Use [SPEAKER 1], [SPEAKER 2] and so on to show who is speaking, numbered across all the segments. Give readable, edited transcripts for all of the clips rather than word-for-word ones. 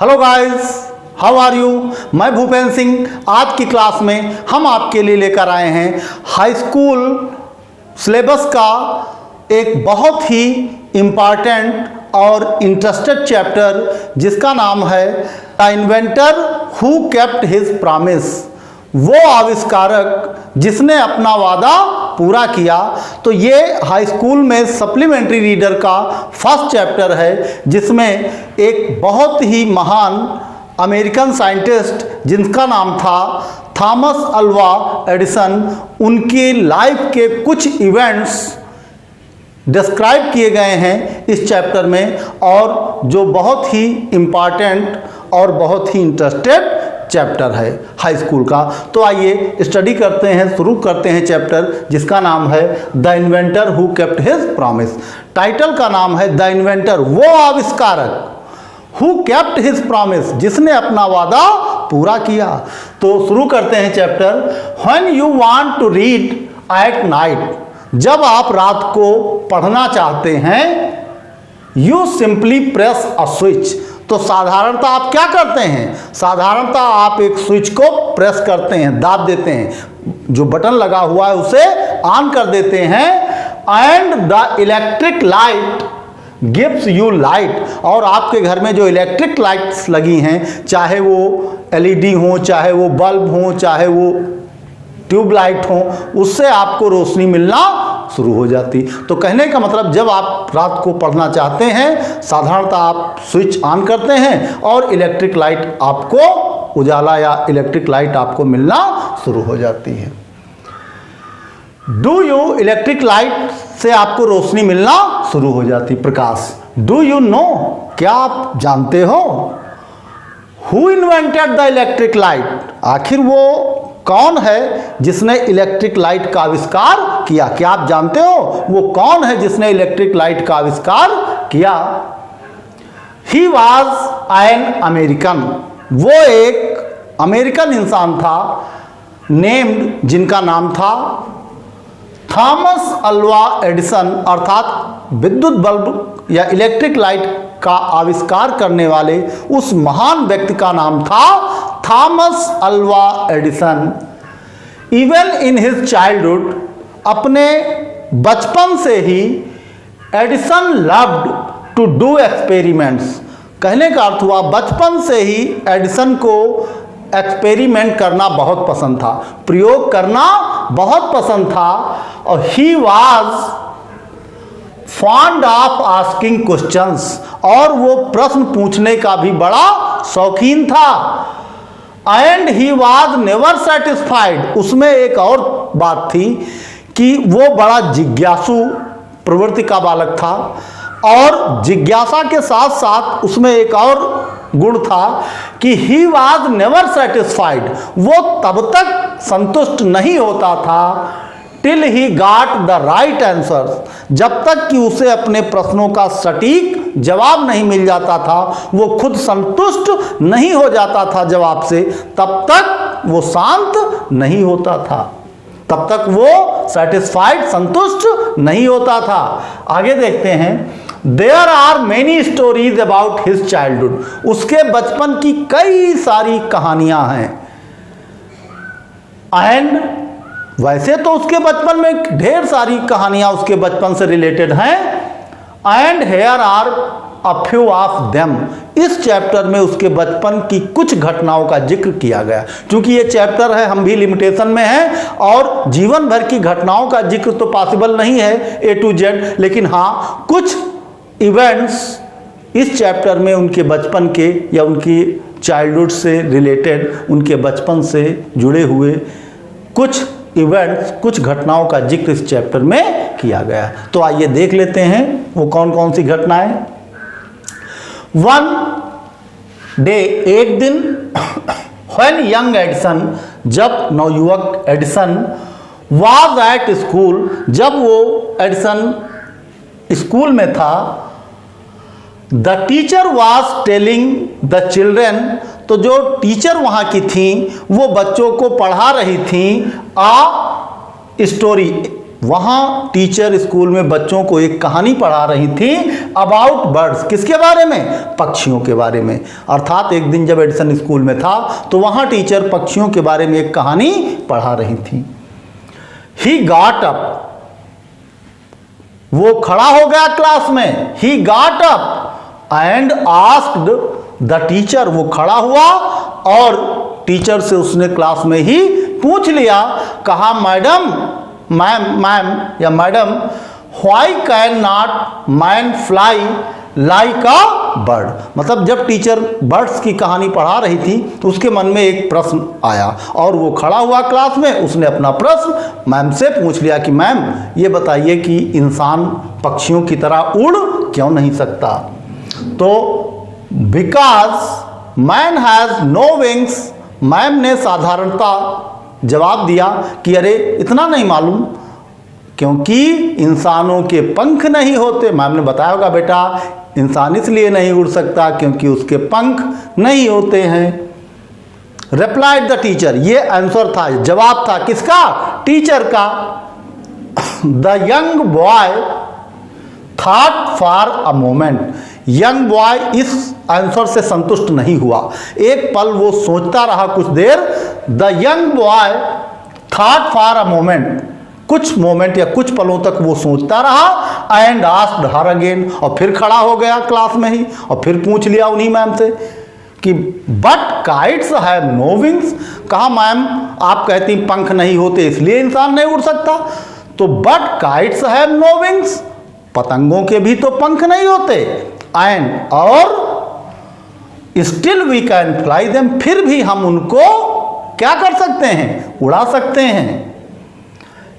[SPEAKER 1] Hello guys, how are you. मैं भूपेंद्र सिंह। आज की क्लास में हम आपके लिए लेकर आए हैं हाई स्कूल सिलेबस का एक बहुत ही इम्पॉर्टेंट और इंटरेस्टेड चैप्टर जिसका नाम है the inventor who kept his promise. वो आविष्कारक जिसने अपना वादा पूरा किया। तो ये हाई स्कूल में सप्लीमेंट्री रीडर का फर्स्ट चैप्टर है जिसमें एक बहुत ही महान अमेरिकन साइंटिस्ट जिनका नाम था थॉमस अल्वा एडिसन, उनकी लाइफ के कुछ इवेंट्स डिस्क्राइब किए गए हैं इस चैप्टर में, और जो बहुत ही इम्पॉर्टेंट और बहुत ही इंटरेस्टेड चैप्टर है हाई स्कूल का। तो आइए स्टडी करते हैं, शुरू करते हैं चैप्टर जिसका नाम है the inventor who kept his promise. Title का नाम है द इन्वेंटर, वो आविष्कारक, हु केप्ट हिज प्रॉमिस, जिसने अपना वादा पूरा किया। तो शुरू करते हैं chapter. When you want to read at night, जब आप रात को पढ़ना चाहते हैं, you simply press a switch. तो साधारणतः आप क्या करते हैं? साधारणतः आप एक स्विच को प्रेस करते हैं, दाब देते हैं, जो बटन लगा हुआ है उसे ऑन कर देते हैं। And the electric light gives you light, और आपके घर में जो इलेक्ट्रिक लाइट्स लगी हैं, चाहे वो एलईडी हो, चाहे वो बल्ब हो, चाहे वो ट्यूबलाइट हो, उससे आपको रोशनी मिलना शुरू हो जाती। तो कहने का मतलब, जब आप रात को पढ़ना चाहते हैं, साधारणतः आप स्विच ऑन करते हैं और इलेक्ट्रिक लाइट आपको उजाला या इलेक्ट्रिक लाइट आपको मिलना शुरू हो जाती है। डू यू, इलेक्ट्रिक लाइट से आपको रोशनी मिलना शुरू हो जाती, प्रकाश। डू यू नो, क्या आप जानते हो? Who invented the electric light, आखिर वो कौन है जिसने इलेक्ट्रिक लाइट का आविष्कार किया? क्या आप जानते हो वो कौन है जिसने इलेक्ट्रिक लाइट का आविष्कार किया? ही वॉज एन अमेरिकन, वो एक अमेरिकन इंसान था, नेम्ड, जिनका नाम था थॉमस अल्वा एडिसन, अर्थात विद्युत बल्ब या इलेक्ट्रिक लाइट का आविष्कार करने वाले उस महान व्यक्ति का नाम था Thomas Alva Edison. Even in his childhood, अपने बचपन से ही Edison loved to do experiments. कहने का अर्थ हुआ, बचपन से ही एडिसन को एक्सपेरिमेंट करना बहुत पसंद था, प्रयोग करना बहुत पसंद था। और he was fond of asking questions, और वो प्रश्न पूछने का भी बड़ा शौकीन था। And he was never satisfied, उसमें एक और बात थी कि वो बड़ा जिज्ञासु प्रवृत्ति का बालक था, और जिज्ञासा के साथ साथ उसमें एक और गुण था कि ही वाज नेवर सेटिस्फाइड, वो तब तक संतुष्ट नहीं होता था till he got the right answer, जब तक कि उसे अपने प्रश्नों का सटीक जवाब नहीं मिल जाता था, वो खुद संतुष्ट नहीं हो जाता था जवाब से, तब तक वो शांत नहीं होता था, तब तक वो सेटिस्फाइड, संतुष्ट नहीं होता था। आगे देखते हैं। There are many stories about his childhood, उसके बचपन की कई सारी कहानियां हैं। एंड वैसे तो उसके बचपन में ढेर सारी कहानियां उसके बचपन से रिलेटेड हैं। And here are a few of them, इस चैप्टर में उसके बचपन की कुछ घटनाओं का जिक्र किया गया। क्योंकि ये चैप्टर है, हम भी लिमिटेशन में हैं और जीवन भर की घटनाओं का जिक्र तो पॉसिबल नहीं है ए टू जेड, लेकिन हाँ, कुछ इवेंट्स इस चैप्टर में उनके बचपन के या उनकी चाइल्डहुड से रिलेटेड, उनके बचपन से जुड़े हुए कुछ इवेंट्स, कुछ घटनाओं का जिक्र इस चैप्टर में किया गया। तो आइए देख लेते हैं वो कौन कौन सी घटनाएं। वन डे, एक दिन, व्हेन यंग एडिसन, जब नवयुवक एडिसन, वाज एट स्कूल, जब वो एडिसन स्कूल में था, the teacher was telling the children, तो जो टीचर वहाँ की थी वो बच्चों को पढ़ा रही थी आ स्टोरी, वहाँ टीचर स्कूल में बच्चों को एक कहानी पढ़ा रही थी अबाउट बर्ड्स। किसके बारे में? पक्षियों के बारे में। अर्थात एक दिन जब एडिसन स्कूल में था तो वहाँ टीचर पक्षियों के बारे में एक कहानी पढ़ा रही थी। ही गॉट अप, वो खड़ा हो गया क्लास में। ही got up and asked the teacher, वो खड़ा हुआ और टीचर से उसने क्लास में ही पूछ लिया, कहा मैडम, मैम या madam, why can not man fly like a bird. मतलब जब टीचर बर्ड्स की कहानी पढ़ा रही थी तो उसके मन में एक प्रश्न आया और वो खड़ा हुआ क्लास में, उसने अपना प्रश्न मैम से पूछ लिया कि मैम ये बताइए कि इंसान पक्षियों की तरह उड़ क्यों नहीं सकता। तो because man has no wings, ma'am ने साधारणता जवाब दिया कि अरे इतना नहीं मालूम, क्योंकि इंसानों के पंख नहीं होते। मैम ने बताया होगा बेटा इंसान इसलिए नहीं उड़ सकता क्योंकि उसके पंख नहीं होते हैं। रिप्लाइड द टीचर, ये आंसर था, जवाब था किसका? टीचर का। The young boy thought for a moment, young boy इस आंसर से संतुष्ट नहीं हुआ, एक पल वो सोचता रहा कुछ देर। The young boy thought for a moment, कुछ मोमेंट या कुछ पलों तक वो सोचता रहा। एंड आस्क्ड हर अगेन, और फिर खड़ा हो गया क्लास में ही और फिर पूछ लिया उन्हीं मैम से कि but kites have no wings. कहा मैम आप कहती पंख नहीं होते इसलिए इंसान नहीं उड़ सकता, तो but kites have no wings, पतंगों के भी तो पंख नहीं होते। एंड और still we can fly them, फिर भी हम उनको क्या कर सकते हैं? उड़ा सकते हैं।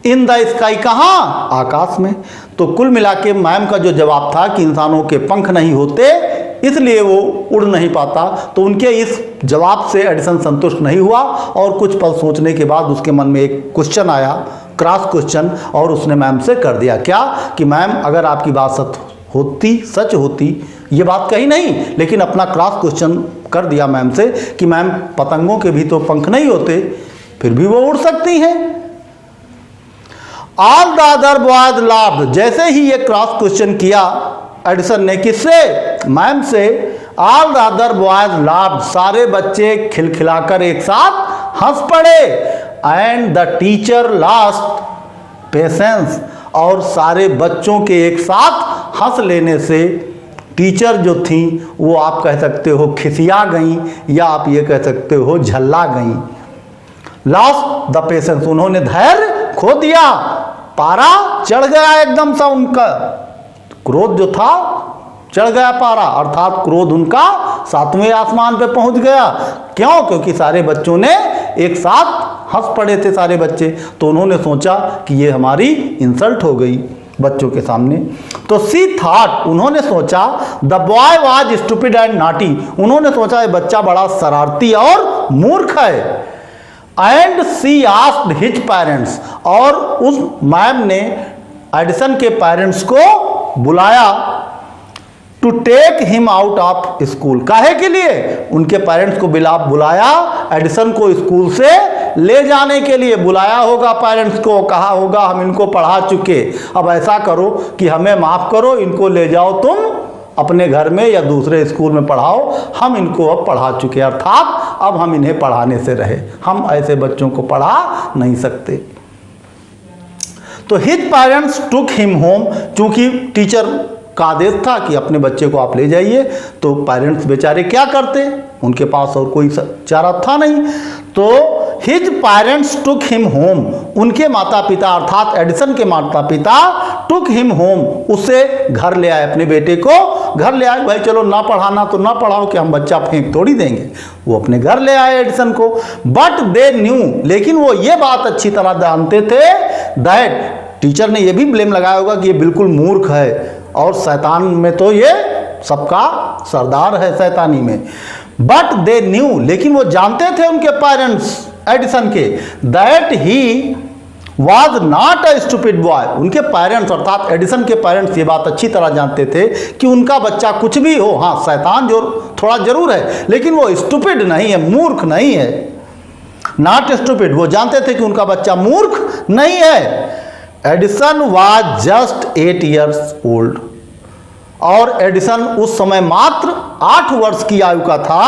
[SPEAKER 1] इन द स्काई, कहाँ? आकाश में। तो कुल मिला के मैम का जो जवाब था कि इंसानों के पंख नहीं होते इसलिए वो उड़ नहीं पाता, तो उनके इस जवाब से एडिसन संतुष्ट नहीं हुआ और कुछ पल सोचने के बाद उसके मन में एक क्वेश्चन आया, क्रॉस क्वेश्चन, और उसने मैम से कर दिया क्या कि मैम अगर आपकी बात सच होती, ये बात कही नहीं लेकिन अपना क्रॉस क्वेश्चन कर दिया मैम से कि मैम पतंगों के भी तो पंख नहीं होते, फिर भी वो उड़ सकती हैं। All the other boys laughed, जैसे ही ये क्रॉस क्वेश्चन किया एडिसन ने, किससे? मैम से। All the other boys laughed, सारे बच्चे खिलखिलाकर एक साथ हंस पड़े। And the teacher lost patience, और सारे बच्चों के एक साथ हंस लेने से टीचर जो थी वो आप कह सकते हो खिसिया गई, या आप ये कह सकते हो झल्ला गई। लॉस्ट द पेशेंस, उन्होंने धैर्य खो दिया, पारा चढ़ गया एकदम सा, उनका क्रोध जो था चढ़ गया पारा, अर्थात क्रोध उनका 7वें आसमान पे पहुंच गया। क्यों? क्योंकि सारे बच्चों ने एक साथ हंस पड़े थे सारे बच्चे, तो उन्होंने सोचा कि ये हमारी इंसल्ट हो गई बच्चों के सामने। तो सी थॉट, उन्होंने सोचा, the boy was stupid and naughty, उन्होंने सोचा ये बच्चा बड़ा शरारती और मूर्ख है। And she asked his parents, और उस मैम ने एडिसन के पेरेंट्स को बुलाया to take him out of school. काहे के लिए? उनके पेरेंट्स को बुलाया एडिसन को स्कूल से ले जाने के लिए। बुलाया होगा पेरेंट्स को, कहा होगा हम इनको पढ़ा चुके, अब ऐसा करो कि हमें माफ़ करो, इनको ले जाओ तुम अपने घर में या दूसरे स्कूल में पढ़ाओ, हम इनको अब पढ़ा चुके, अर्थात अब हम इन्हें पढ़ाने से रहे, हम ऐसे बच्चों को पढ़ा नहीं सकते। तो his parents took him home, चूंकि टीचर का आदेश था कि अपने बच्चे को आप ले जाइए, तो पेरेंट्स बेचारे क्या करते, उनके पास और कोई चारा था नहीं। तो his parents took him home, उनके माता पिता अर्थात एडिसन के माता पिता टुक हिम होम, उसे घर ले आए, अपने बेटे को घर ले आए। भाई चलो ना पढ़ाना तो ना पढ़ाओ, कि हम बच्चा फेंक थोड़ी देंगे। वो अपने घर ले आए एडिसन को। बट दे न्यू, लेकिन वो ये बात अच्छी तरह जानते थे दैट, टीचर ने ये भी ब्लेम लगाया होगा कि ये बिल्कुल मूर्ख है और शैतान में तो ये सबका सरदार है शैतानी में। बट दे न्यू, लेकिन वो जानते थे उनके पेरेंट्स एडिसन के, that he was not a stupid boy, उनके पेरेंट्स अर्थात एडिसन के पेरेंट्स ये बात अच्छी तरह जानते थे कि उनका बच्चा कुछ भी हो, हाँ शैतान जो थोड़ा जरूर है, लेकिन वो स्टूपिड नहीं है, मूर्ख नहीं है। नॉट स्टूपिड, वो जानते थे कि उनका बच्चा मूर्ख नहीं है। Edison was just 8 years old, और एडिसन उस समय मात्र 8 वर्ष की आयु का था।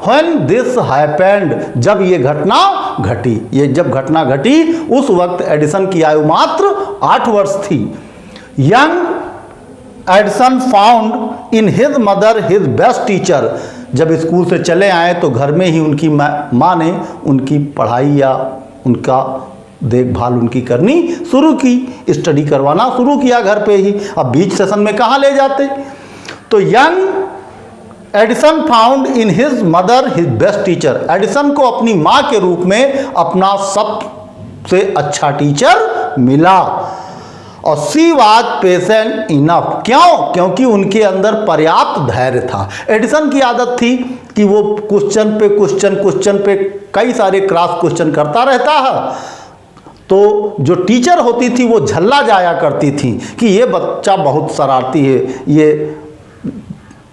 [SPEAKER 1] व्हेन दिस हैपेंड, जब ये घटना घटी, ये जब घटना घटी उस वक्त एडिसन की आयु मात्र 8 वर्ष थी। Young Edison found in his mother his best teacher, जब स्कूल से चले आए तो घर में ही उनकी माँ ने उनकी पढ़ाई या उनका देखभाल उनकी करनी शुरू की, स्टडी करवाना शुरू किया घर पे ही। अब बीच सेशन में कहाँ ले जाते। तो young Edison found in his mother his best teacher, Edison को अपनी माँ के रूप में अपना सबसे अच्छा टीचर मिला। और सी वाज पेशेंट इनफ, क्यों? क्योंकि उनके अंदर पर्याप्त धैर्य था। एडिसन की आदत थी कि वो क्वेश्चन पे कई सारे क्रॉस क्वेश्चन करता रहता है, तो जो टीचर होती थी वो झल्ला जाया करती थी कि ये बच्चा बहुत शरारती है, ये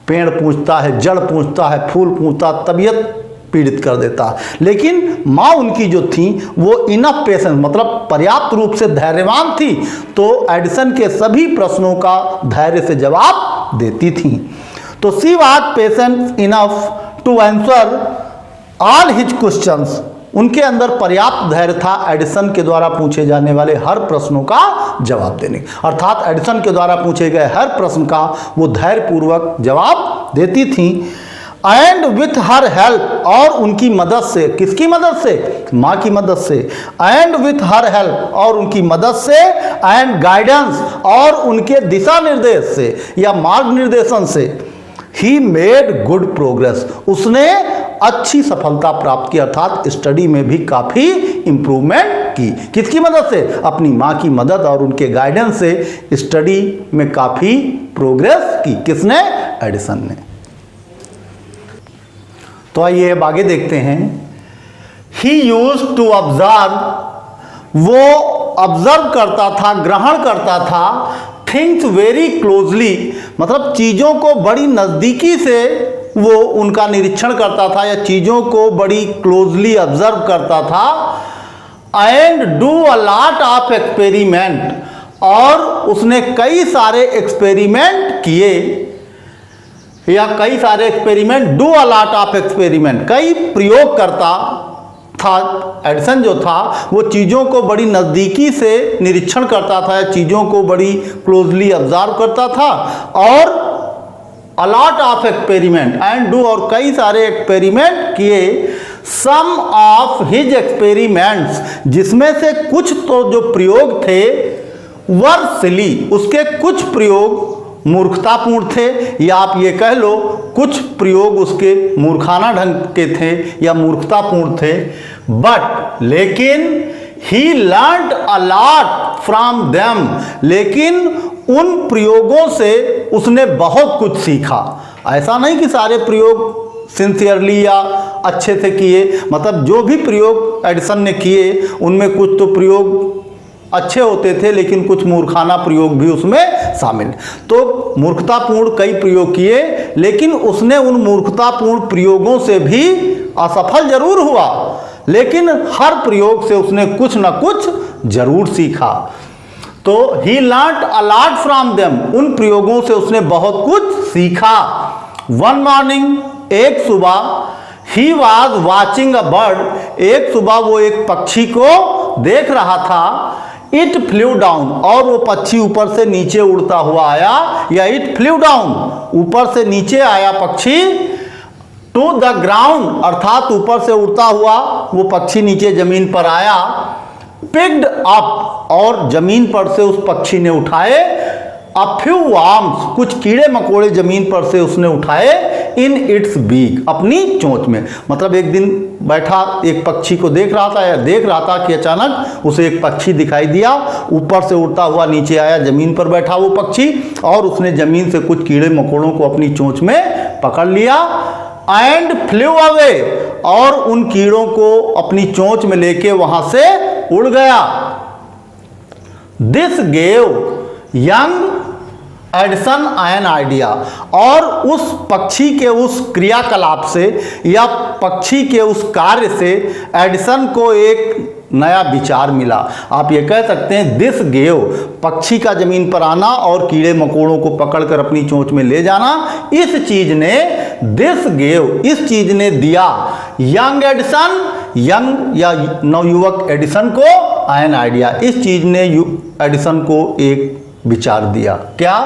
[SPEAKER 1] पेड़ पूछता है, जड़ पूछता है, फूल पूछता, तबीयत पीड़ित कर देता। लेकिन माँ उनकी जो थी वो इनफ पेशेंस, मतलब पर्याप्त रूप से धैर्यवान थी, तो एडिसन के सभी प्रश्नों का धैर्य से जवाब देती थी। तो she was patient enough to answer all his questions, उनके अंदर पर्याप्त धैर्य था एडिसन के द्वारा पूछे जाने वाले हर प्रश्नों का जवाब देने, अर्थात एडिसन के द्वारा पूछे गए हर प्रश्न का वो धैर्यपूर्वक जवाब देती थी। एंड विथ हर हेल्प, और उनकी मदद से, किसकी मदद से? माँ की मदद से। एंड विथ हर हेल्प, और उनकी मदद से, एंड गाइडेंस, और उनके दिशा निर्देश से या मार्ग निर्देशन से, ही मेड गुड प्रोग्रेस, उसने अच्छी सफलता प्राप्त की, अर्थात स्टडी में भी काफ़ी इंप्रूवमेंट की। किसकी मदद से? अपनी माँ की मदद और उनके गाइडेंस से स्टडी में काफ़ी प्रोग्रेस की। किसने? एडिसन ने। तो आइए अब आगे देखते हैं। ही यूज टू ऑब्जर्व, वो ऑब्जर्व करता था, ग्रहण करता था, थिंग्स वेरी क्लोजली, मतलब चीज़ों को बड़ी नज़दीकी से वो उनका निरीक्षण करता था या चीज़ों को बड़ी क्लोजली ऑब्जर्व करता था। And do a lot of experiment, और उसने कई सारे एक्सपेरिमेंट किए या कई सारे experiment, do a lot of experiment, कई प्रयोग करता था। एडिसन जो था वो चीज़ों को बड़ी नज़दीकी से निरीक्षण करता था, चीज़ों को बड़ी क्लोजली ऑब्जर्व करता था, और a lot of experiment and do, और कई सारे एक्सपेरिमेंट किए। सम ऑफ हिज एक्सपेरिमेंट्स, जिसमें से कुछ तो जो प्रयोग थे वर सिली, उसके कुछ प्रयोग मूर्खतापूर्ण थे, या आप ये कह लो कुछ प्रयोग उसके मूर्खाना ढंग के थे या मूर्खतापूर्ण थे। बट लेकिन he learned a lot from them, लेकिन उन प्रयोगों से उसने बहुत कुछ सीखा। ऐसा नहीं कि सारे प्रयोग सिंसियरली या अच्छे से किए, मतलब जो भी प्रयोग एडिसन ने किए उनमें कुछ तो प्रयोग अच्छे होते थे लेकिन कुछ मूर्खाना प्रयोग भी उसमें शामिल। तो मूर्खतापूर्ण कई प्रयोग किए, लेकिन उसने उन मूर्खतापूर्ण प्रयोगों से भी असफल जरूर हुआ, लेकिन हर प्रयोग से उसने कुछ ना कुछ जरूर सीखा। तो he learned a lot from them, उन प्रयोगों से उसने बहुत कुछ सीखा। वन मॉर्निंग, एक सुबह, he was watching a bird, एक सुबह वो एक पक्षी को देख रहा था। इट फ्लू डाउन, और वो पक्षी ऊपर से नीचे उड़ता हुआ आया, या इट फ्लू डाउन, ऊपर से नीचे आया पक्षी, टू द ग्राउंड, अर्थात ऊपर से उड़ता हुआ वो पक्षी नीचे जमीन पर आया। पिक्ड अप, और जमीन पर से उस पक्षी ने उठाए। अ फ्यू वर्म्स, कुछ कीड़े मकोड़े जमीन पर से उसने उठाए। इन इट्स बीक, अपनी चोंच में, मतलब एक दिन बैठा एक पक्षी को देख रहा था, या देख रहा था कि अचानक उसे एक पक्षी दिखाई दिया, ऊपर से उड़ता हुआ नीचे आया, जमीन पर बैठा वो पक्षी, और उसने जमीन से कुछ कीड़े मकोड़ों को अपनी चोंच में पकड़ लिया। एंड फ्लू अवे, और उन कीड़ों को अपनी चोंच में लेके वहां से उड़ गया। This gave young Edison an idea, और उस पक्षी के उस क्रियाकलाप से या पक्षी के उस कार्य से एडिसन को एक नया विचार मिला। आप ये कह सकते हैं दिस गेव, पक्षी का जमीन पर आना और कीड़े मकोड़ों को पकड़कर अपनी चोंच में ले जाना, इस चीज ने, दिस गेव, इस चीज ने दिया यंग एडिसन, यंग या नवयुवक एडिसन को एन आइडिया, इस चीज ने एडिसन को एक विचार दिया। क्या?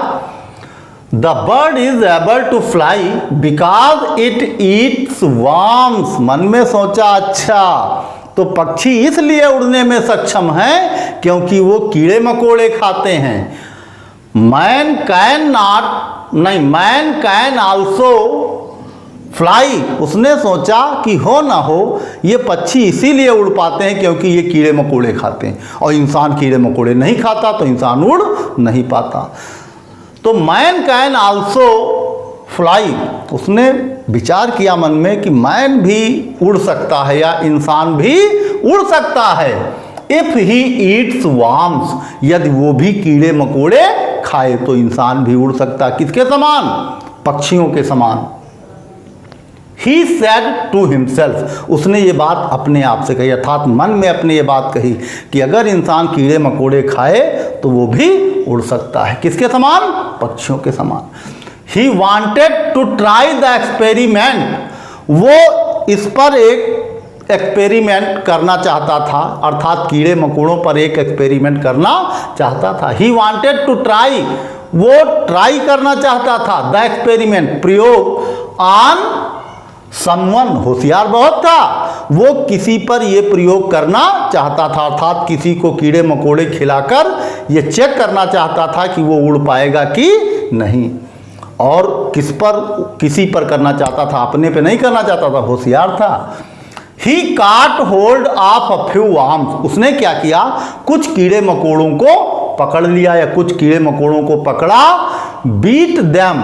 [SPEAKER 1] The bird is able to fly because it eats worms. मन में सोचा अच्छा तो पक्षी इसलिए उड़ने में सक्षम है क्योंकि वो कीड़े मकोड़े खाते हैं। मैन कैन नॉट, नहीं, मैन कैन आल्सो फ्लाई। उसने सोचा कि हो ना हो ये पक्षी इसीलिए उड़ पाते हैं क्योंकि ये कीड़े मकोड़े खाते हैं, और इंसान कीड़े मकोड़े नहीं खाता तो इंसान उड़ नहीं पाता। तो मैन कैन आल्सो फ्लाई, उसने विचार किया मन में कि मैन भी उड़ सकता है या इंसान भी उड़ सकता है। इफ ही ईट्स वर्म्स, यदि वो भी कीड़े मकोड़े खाए तो इंसान भी उड़ सकता। किसके समान? पक्षियों के समान। He said to himself, उसने ये बात अपने आप से कही, अर्थात मन में अपने ये बात कही कि अगर इंसान कीड़े मकोड़े खाए तो वो भी उड़ सकता है। किसके समान? पक्षियों के समान। He wanted to try the experiment, वो इस पर एक एक्सपेरिमेंट करना चाहता था, अर्थात कीड़े मकोड़ों पर एक एक्सपेरिमेंट करना चाहता था। He wanted to try, वो ट्राई करना चाहता था, द एक्सपेरिमेंट, प्रयोग, ऑन समवन, होशियार बहुत था, वो किसी पर ये प्रयोग करना चाहता था, अर्थात किसी को कीड़े मकोड़े खिलाकर ये चेक करना चाहता था कि वो उड़ पाएगा कि नहीं। और किस पर? किसी पर करना चाहता था, अपने पे नहीं करना चाहता था, होशियार था। ही काट hold of a few worms, उसने क्या किया? कुछ कीड़े मकोड़ों को पकड़ लिया या कुछ कीड़े मकोड़ों को पकड़ा, beat them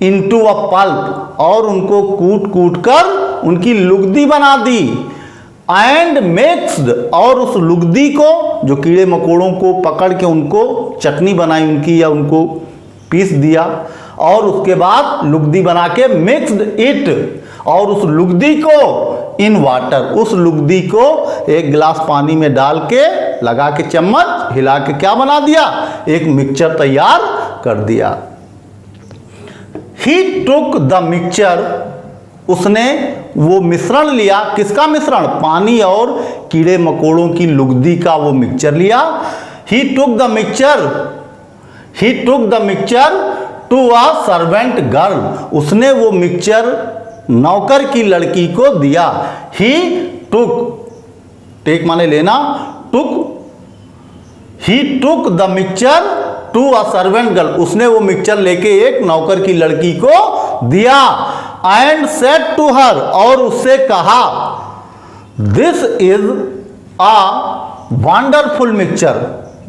[SPEAKER 1] into a pulp, और उनको कूट कूट कर उनकी लुगदी बना दी। एंड मिक्स्ड, और उस लुगदी को, जो कीड़े मकोड़ों को पकड़ के उनको चटनी बनाई उनकी या उनको पीस दिया, और उसके बाद लुगदी बना के मिक्स्ड इट, और उस लुगदी को इन वाटर, उस लुगदी को एक गिलास पानी में डाल के लगा के चम्मच हिला के क्या बना दिया? एक मिक्सचर तैयार कर दिया। He took the mixture, उसने वो मिश्रण लिया। किसका मिश्रण? पानी और कीड़े मकोड़ों की लुगदी का वो मिक्सचर लिया। He took the mixture to a servant girl, उसने वो मिक्सचर नौकर की लड़की को दिया। He took, टेक माने लेना, he took the mixture to a servant girl, उसने वो मिक्सचर लेके एक नौकर की लड़की को दिया। एंड सेड टू हर, और उससे कहा, this is a wonderful mixture.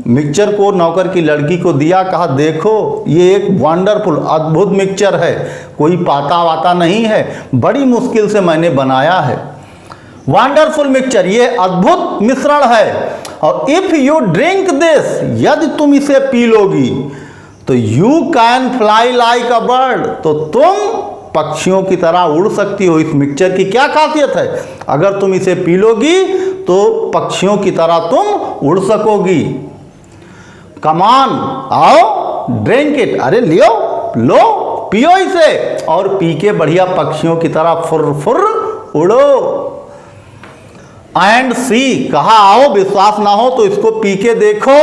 [SPEAKER 1] Mixture को नौकर की लड़की को दिया, कहा देखो ये एक वंडरफुल, अद्भुत मिक्सचर है, कोई पाता वाता नहीं है, बड़ी मुश्किल से मैंने बनाया है। वंडरफुल मिक्सचर, ये अद्भुत मिश्रण है। और इफ यू ड्रिंक दिस, यदि तुम इसे पी लोगी तो you can fly like a bird, तो तुम पक्षियों की तरह उड़ सकती हो। इस मिक्सचर की क्या खासियत है? अगर तुम इसे पी लोगी तो पक्षियों की तरह तुम उड़ सकोगी। कमान, आओ ड्रिंक इट, अरे लियो, लो पियो इसे, और पी के बढ़िया पक्षियों की तरह फुर फुर उड़ो। एंड सी, कहा आओ, विश्वास ना हो तो इसको पी के देखो।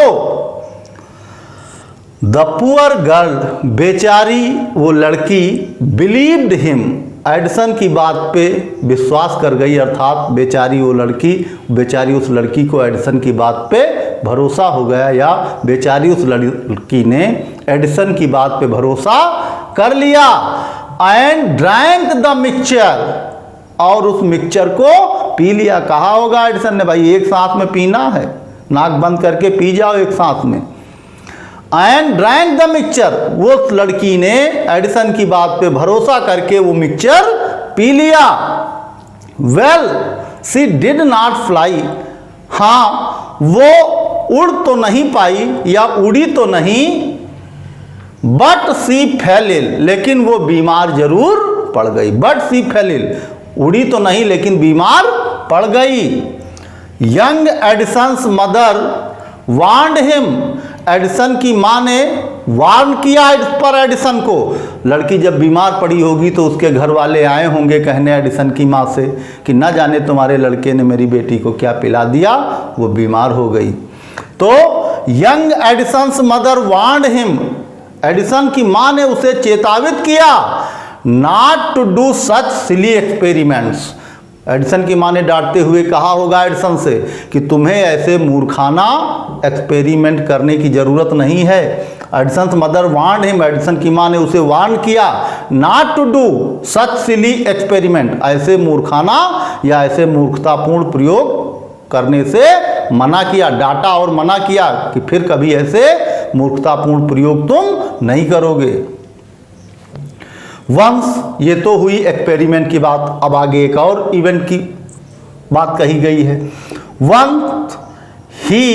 [SPEAKER 1] द पुअर गर्ल, बेचारी वो लड़की, बिलीव्ड हिम, एडिसन की बात पे विश्वास कर गई, अर्थात बेचारी वो लड़की, बेचारी उस लड़की को एडिसन की बात पे भरोसा हो गया, या बेचारी उस लड़की ने एडिसन की बात पे भरोसा कर लिया। एंड ड्रैंक द मिक्सचर, और उस मिक्सचर को पी लिया। कहा होगा एडिसन ने, भाई एक साथ में पीना है, नाक बंद करके पी जाओ एक साथ में। एंड ड्रैंक द मिक्सचर, वो लड़की ने एडिसन की बात पे भरोसा करके वो मिक्सचर पी लिया। Well she did not fly, हाँ वो उड़ तो नहीं पाई या उड़ी तो नहीं, बट सी फेल इल, लेकिन वो बीमार जरूर पड़ गई। बट सी फेल इल, उड़ी तो नहीं लेकिन बीमार पड़ गई। Young Edison's mother warned him, Edison की माँ ने वार्न किया इस पर एडिसन को। लड़की जब बीमार पड़ी होगी तो उसके घर वाले आए होंगे कहने एडिसन की माँ से कि न जाने तुम्हारे लड़के ने मेरी बेटी को क्या पिला दिया, वो बीमार हो गई। तो young Edison's mother warned him, Edison की माँ ने उसे चेतावित किया not to do such silly experiments. Edison की माँ ने डांटते हुए कहा होगा एडिसन से कि तुम्हें ऐसे मूर्खाना एक्सपेरिमेंट करने की ज़रूरत नहीं है। Edison mother warned him, Edison की माँ ने उसे वार्न किया not to do such silly experiment, ऐसे मूर्खाना या ऐसे मूर्खतापूर्ण प्रयोग करने से मना किया, डांटा और मना किया कि फिर कभी ऐसे मूर्खतापूर्ण प्रयोग तुम नहीं करोगे। वंस, ये तो हुई एक्सपेरिमेंट की बात। अब आगे एक और इवेंट की बात कही गई है। Once he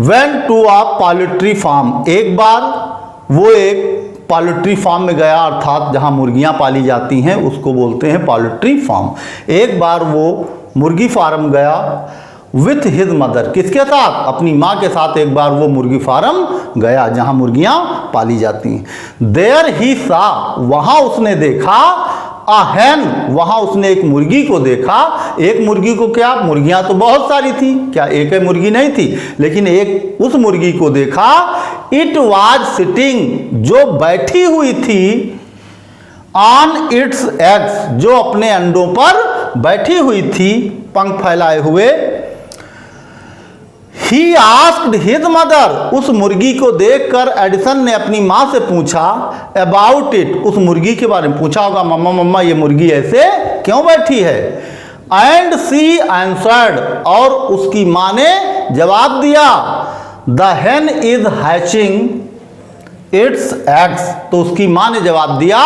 [SPEAKER 1] went to a poultry farm, एक बार वो एक पोल्ट्री फार्म में गया, अर्थात जहां मुर्गियां पाली जाती हैं उसको बोलते हैं पोल्ट्री फार्म। एक बार वो मुर्गी फार्म गया विथ हिज मदर, किसके साथ? अपनी माँ के साथ एक बार वो मुर्गी फार्म गया जहां मुर्गियां पाली जाती हैं। देयर ही सा, वहां उसने देखा अ हैन, वहां उसने एक मुर्गी को देखा। एक मुर्गी को क्या, मुर्गियां तो बहुत सारी थी, क्या एक ही मुर्गी नहीं थी, लेकिन एक उस मुर्गी को देखा। इट वाज सिटिंग, जो बैठी हुई थी, ऑन इट्स एग्स, जो अपने अंडों पर बैठी हुई थी पंख फैलाए हुए। He asked his mother, उस मुर्गी को देखकर एडिसन ने अपनी माँ से पूछा about it, उस मुर्गी के बारे में पूछा होगा, मम्मा मम्मा ये मुर्गी ऐसे क्यों बैठी है? And she answered, और उसकी माँ ने जवाब दिया the hen is hatching its eggs, तो उसकी माँ ने जवाब दिया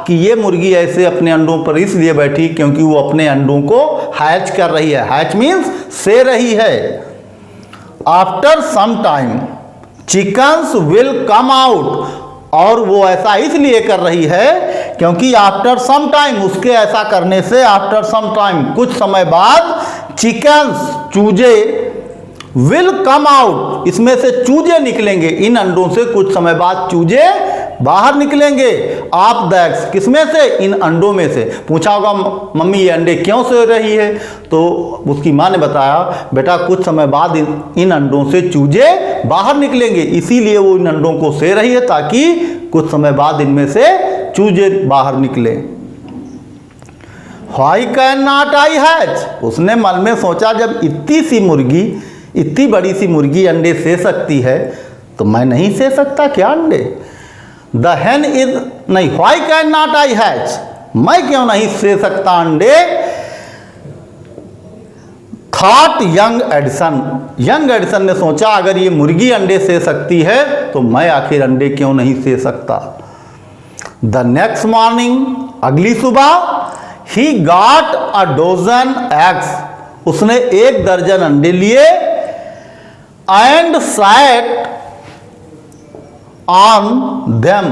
[SPEAKER 1] कि ये मुर्गी ऐसे अपने अंडों पर इसलिए बैठी क्योंकि वो अपने अंडों को हैच कर रही है। हैच मीन्स से रही है। After some time chickens will come out, और वो ऐसा इसलिए कर रही है क्योंकि आफ्टर सम टाइम, उसके ऐसा करने से आफ्टर सम टाइम, कुछ समय बाद, चिकन्स चूजे, विल कम आउट, इसमें से चूजे निकलेंगे, इन अंडों से कुछ समय बाद चूजे बाहर निकलेंगे। आप द एग्स, किसमें से? इन अंडों में से। पूछा होगा मम्मी ये अंडे क्यों से रही है? तो उसकी माँ ने बताया बेटा कुछ समय बाद इन अंडों से चूजे बाहर निकलेंगे, इसीलिए वो इन अंडों को से रही है ताकि कुछ समय बाद इनमें से चूजे बाहर निकले। Why can not I hatch, उसने मन में सोचा जब इतनी सी मुर्गी, इतनी बड़ी सी मुर्गी अंडे से सकती है तो मैं नहीं से सकता क्या अंडे? द हेन इज, नहीं, why can not I hatch, मैं क्यों नहीं से सकता अंडे? Thought young Edison, young Edison ने सोचा अगर ये मुर्गी अंडे से सकती है तो मैं आखिर अंडे क्यों नहीं से सकता? द नेक्स्ट मॉर्निंग, अगली सुबह, he got a dozen eggs, उसने 1 दर्जन अंडे लिए। एंड सैट ऑन देम,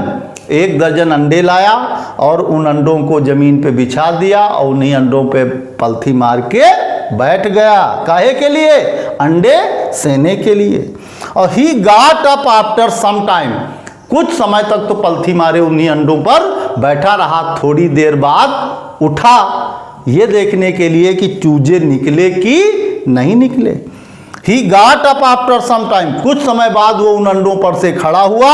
[SPEAKER 1] 1 दर्जन अंडे लाया और उन अंडों को जमीन पे बिछा दिया और उन्हीं अंडों पे पलथी मार के बैठ गया। काहे के लिए? अंडे सेने के लिए। और he got up after some time, कुछ समय तक तो पलथी मारे उन्हीं अंडों पर बैठा रहा। थोड़ी देर बाद उठा ये देखने के लिए कि चूजे निकले कि नहीं निकले। He got up after some time, कुछ समय बाद वो उन अंडों पर से खड़ा हुआ।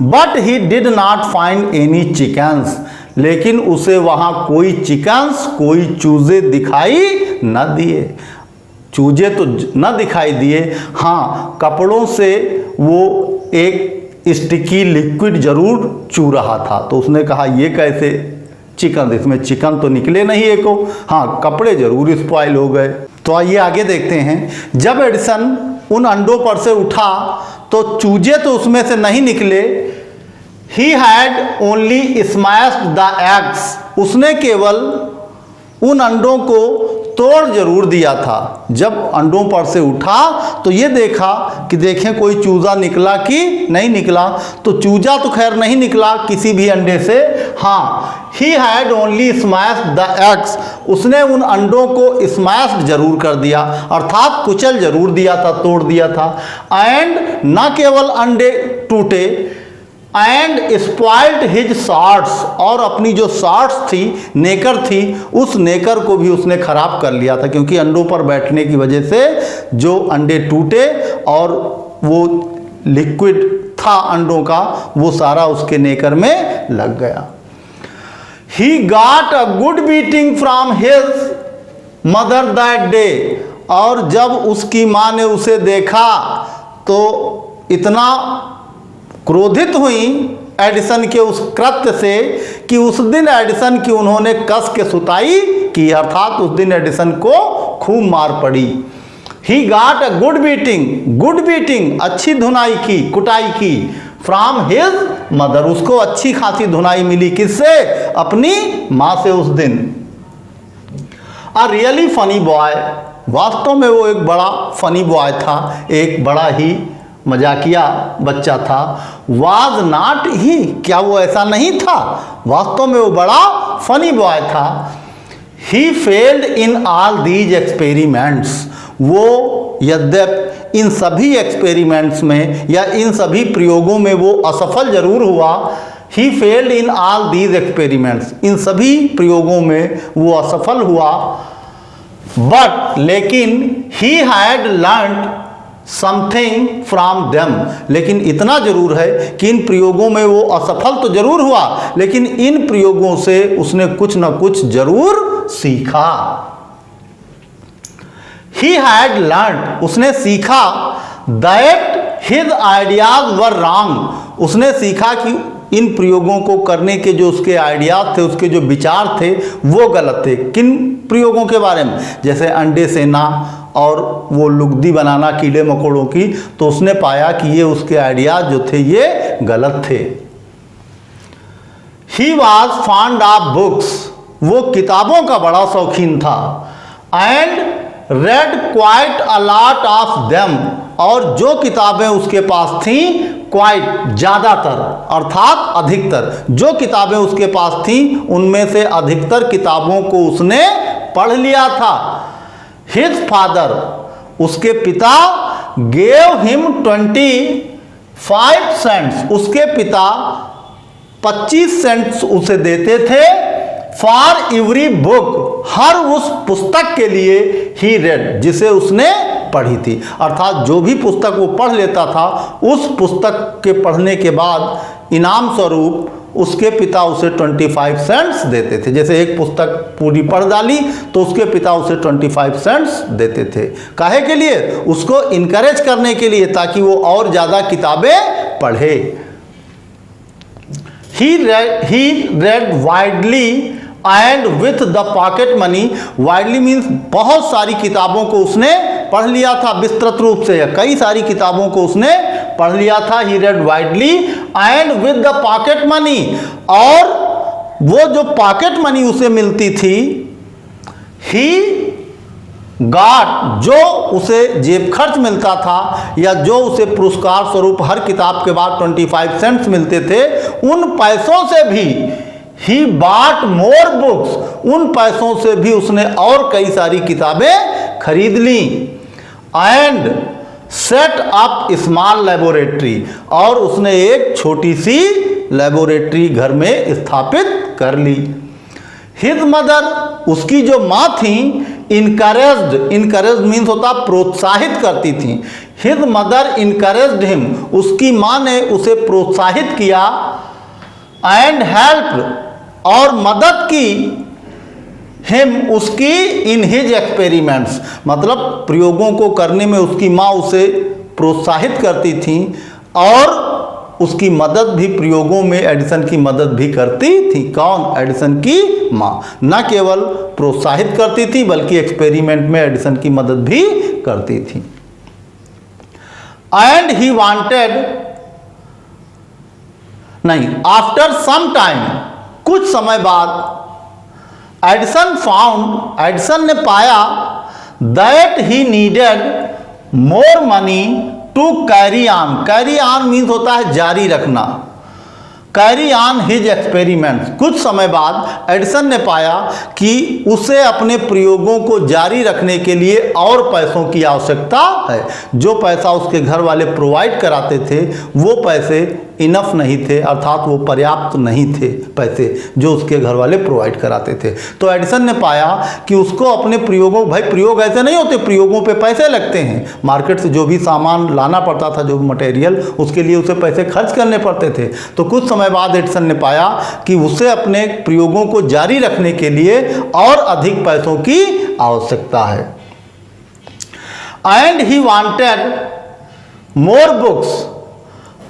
[SPEAKER 1] But he did not find any chickens, लेकिन उसे वहां कोई चिकन्स, कोई चूजे दिखाई न दिए। चूजे तो न दिखाई दिए, हाँ कपड़ों से वो एक स्टिकी लिक्विड जरूर चू रहा था। तो उसने कहा ये कैसे चिकन, इसमें चिकन तो निकले नहीं एको, हाँ कपड़े जरूर स्पॉइल हो गए। तो आइए आगे देखते हैं। जब एडिसन उन अंडों पर से उठा तो चूजे तो उसमें से नहीं निकले। He had only smashed the eggs, उसने केवल उन अंडों को तोड़ जरूर दिया था। जब अंडों पर से उठा तो ये देखा कि देखें कोई चूजा निकला कि नहीं निकला, तो चूजा तो खैर नहीं निकला किसी भी अंडे से। हाँ, he had only smashed the eggs, उसने उन अंडों को स्मैश्ड जरूर कर दिया, अर्थात कुचल जरूर दिया था, तोड़ दिया था। एंड न केवल अंडे टूटे, एंड स्पॉइल्ड हिज शॉर्ट्स, और अपनी जो शॉर्ट्स थी, नेकर थी, उस नेकर को भी उसने खराब कर लिया था, क्योंकि अंडों पर बैठने की वजह से जो अंडे टूटे और वो लिक्विड था अंडों का, वो सारा उसके नेकर में लग गया। He got a good beating from his mother that day, और जब उसकी माँ ने उसे देखा तो इतना क्रोधित हुई एडिसन के उस कृत्य से कि उस दिन एडिसन की उन्होंने कस के सुताई की, अर्थात उस दिन एडिसन को खूब मार पड़ी। He got a good beating, अच्छी धुनाई की, कुटाई की, फ्रॉम हिज मदर, उसको अच्छी खासी धुनाई मिली, किससे? अपनी माँ से उस दिन। अ रियली फनी बॉय, वास्तव में वो एक बड़ा फनी बॉय था, एक बड़ा ही मजाकिया बच्चा था। वाज नॉट ही, क्या वो ऐसा नहीं था? वास्तव में वो बड़ा फनी बॉय था। He failed in all these experiments, वो यद्यपि इन सभी एक्सपेरिमेंट्स में या इन सभी प्रयोगों में वो असफल जरूर हुआ। He failed in all these experiments, इन सभी प्रयोगों में वो असफल हुआ। बट लेकिन he had learned something from them, लेकिन इतना जरूर है कि इन प्रयोगों में वो असफल तो जरूर हुआ, लेकिन इन प्रयोगों से उसने कुछ ना कुछ जरूर सीखा। ही हैड लर्न्ड, उसने सीखा that his ideas were wrong, उसने सीखा कि इन प्रयोगों को करने के जो उसके आइडियाज थे, उसके जो विचार थे, वो गलत थे। किन प्रयोगों के बारे में? जैसे अंडे सेना और वो लुगदी बनाना कीड़े मकोड़ों की, तो उसने पाया कि ये उसके आइडियाज जो थे ये गलत थे। He was fond of books, वो किताबों का बड़ा शौकीन था। And red quite a lot of them, और जो किताबें उसके पास थीं, क्वाइट ज़्यादातर, अर्थात अधिकतर, जो किताबें उसके पास थीं उनमें से अधिकतर किताबों को उसने पढ़ लिया था। हिज फादर, उसके पिता, गेव हिम 25 सेंट्स, उसके पिता 25 सेंट्स उसे देते थे। फॉर एवरी बुक, हर उस पुस्तक के लिए ही रेड, जिसे उसने पढ़ी थी, अर्थात जो भी पुस्तक वो पढ़ लेता था, उस पुस्तक के पढ़ने के बाद इनाम स्वरूप उसके पिता उसे 25 सेंट्स देते थे। जैसे एक पुस्तक पूरी पढ़ डाली तो उसके पिता उसे 25 सेंट्स देते थे। काहे के लिए? उसको इनकरेज करने के लिए, ताकि वो और ज़्यादा किताबें पढ़े। He read widely and with the pocket money, widely means बहुत सारी किताबों को उसने पढ़ लिया था, विस्तृत रूप से, या कई सारी किताबों को उसने पढ़ लिया था। He read widely and with the pocket money, और वो जो पॉकेट मनी उसे मिलती थी, ही गॉट, जो उसे जेब खर्च मिलता था या जो उसे पुरस्कार स्वरूप हर किताब के बाद 25 सेंट्स मिलते थे, उन पैसों से भी ही बॉट मोर बुक्स, उन पैसों से भी उसने और कई सारी किताबें खरीद ली। And set up small laboratory, और उसने एक छोटी सी लेबोरेटरी घर में स्थापित कर ली। हिज मदर, उसकी जो माँ थी, इनकरेज्ड मीन्स होता प्रोत्साहित करती थी। हिज मदर इनकरेज्ड हिम, उसकी माँ ने उसे प्रोत्साहित किया। एंड हेल्प, और मदद की, हिम, उसकी, इन हिज एक्सपेरिमेंट्स, मतलब प्रयोगों को करने में उसकी माँ उसे प्रोत्साहित करती थी, और उसकी मदद भी प्रयोगों में एडिसन की मदद भी करती थी। कौन? एडिसन की माँ। न केवल प्रोत्साहित करती थी बल्कि एक्सपेरिमेंट में एडिसन की मदद भी करती थी। एंड ही वांटेड, नहीं, आफ्टर सम टाइम, कुछ समय बाद, एडिसन ने पाया that he needed more money to carry on means होता है जारी रखना, कैरी ऑन हिज एक्सपेरिमेंट्स। कुछ समय बाद एडिसन ने पाया कि उसे अपने प्रयोगों को जारी रखने के लिए और पैसों की आवश्यकता है। जो पैसा उसके घर वाले प्रोवाइड कराते थे वो पैसे इनफ नहीं थे, अर्थात वो पर्याप्त नहीं थे पैसे जो उसके घर वाले प्रोवाइड कराते थे। तो एडिसन ने पाया कि उसको अपने प्रयोगों, भाई प्रयोग ऐसे नहीं होते, प्रयोगों पे पैसे लगते हैं, मार्केट से जो भी सामान लाना पड़ता था, जो मटेरियल, उसके लिए उसे पैसे खर्च करने पड़ते थे। तो कुछ समय बाद एडिसन ने पाया कि उसे अपने प्रयोगों को जारी रखने के लिए और अधिक पैसों की आवश्यकता है। And he wanted more books,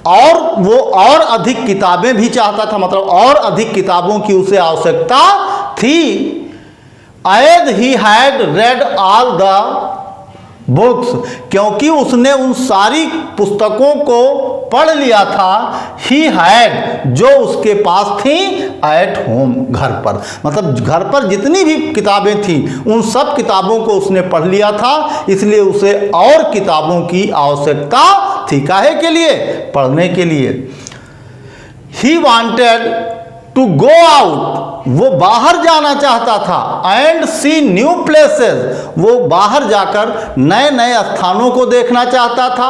[SPEAKER 1] और वो और अधिक किताबें भी चाहता था, मतलब और अधिक किताबों की उसे आवश्यकता थी। As he had read all the books, क्योंकि उसने उन सारी पुस्तकों को पढ़ लिया था, ही हैड, जो उसके पास थी, एट होम, घर पर, मतलब घर पर जितनी भी किताबें थीं उन सब किताबों को उसने पढ़ लिया था, इसलिए उसे और किताबों की आवश्यकता थी। काहे के लिए? पढ़ने के लिए। He wanted to go out, वो बाहर जाना चाहता था, एंड सी न्यू प्लेसेस, वो बाहर जाकर नए नए स्थानों को देखना चाहता था,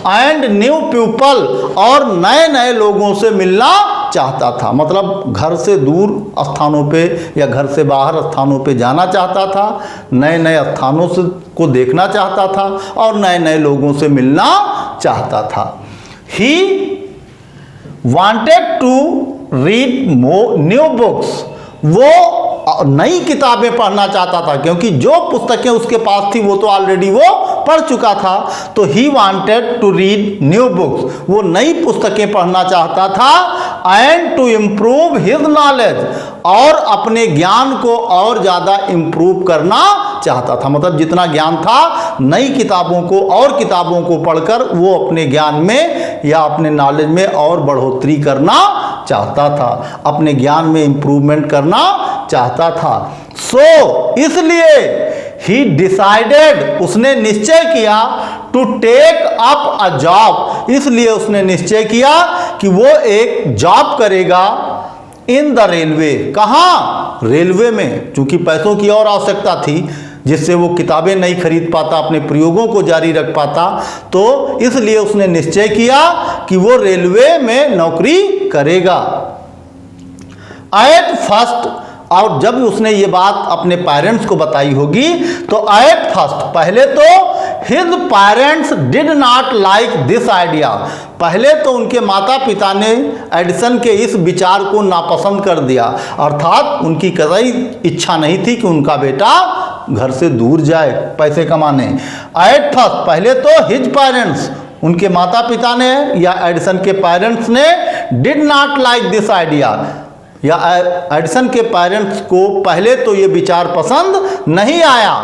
[SPEAKER 1] एंड न्यू पीपल, और नए नए लोगों से मिलना चाहता था, मतलब घर से दूर स्थानों पे या घर से बाहर स्थानों पे जाना चाहता था, नए नए स्थानों से को देखना चाहता था और नए नए लोगों से मिलना चाहता था। He wanted to read new books, वो नई किताबें पढ़ना चाहता था, क्योंकि जो पुस्तकें उसके पास थी वो तो ऑलरेडी वो पढ़ चुका था। तो he wanted to read new books, वो नई पुस्तकें पढ़ना चाहता था, and to improve his knowledge, और अपने ज्ञान को और ज़्यादा इम्प्रूव करना चाहता था, मतलब जितना ज्ञान था नई किताबों को और किताबों को पढ़कर वो अपने ज्ञान में या अपने नॉलेज में और बढ़ोतरी करना चाहता था, अपने ज्ञान में इम्प्रूवमेंट करना चाहता था। सो इसलिए ही डिसाइडेड, उसने निश्चय किया, to take up a job, इसलिए उसने निश्चय किया कि वो एक जॉब करेगा इन द रेलवे। कहाँ? रेलवे में, क्योंकि पैसों की और आवश्यकता थी जिससे वो किताबें नहीं खरीद पाता, अपने प्रयोगों को जारी रख पाता, तो इसलिए उसने निश्चय किया कि वो रेलवे में नौकरी करेगा। एट फर्स्ट, और जब उसने ये बात अपने पेरेंट्स को बताई होगी तो एट फर्स्ट, पहले तो his parents did not like this idea, पहले तो उनके माता पिता ने एडिसन के इस विचार को नापसंद कर दिया, अर्थात उनकी कतई इच्छा नहीं थी कि उनका बेटा घर से दूर जाए पैसे कमाने। एट फर्स्ट, पहले तो हिज पेरेंट्स, उनके माता पिता ने या एडिसन के पेरेंट्स ने did not like this idea, या एडिसन के पेरेंट्स को पहले तो ये विचार पसंद नहीं आया।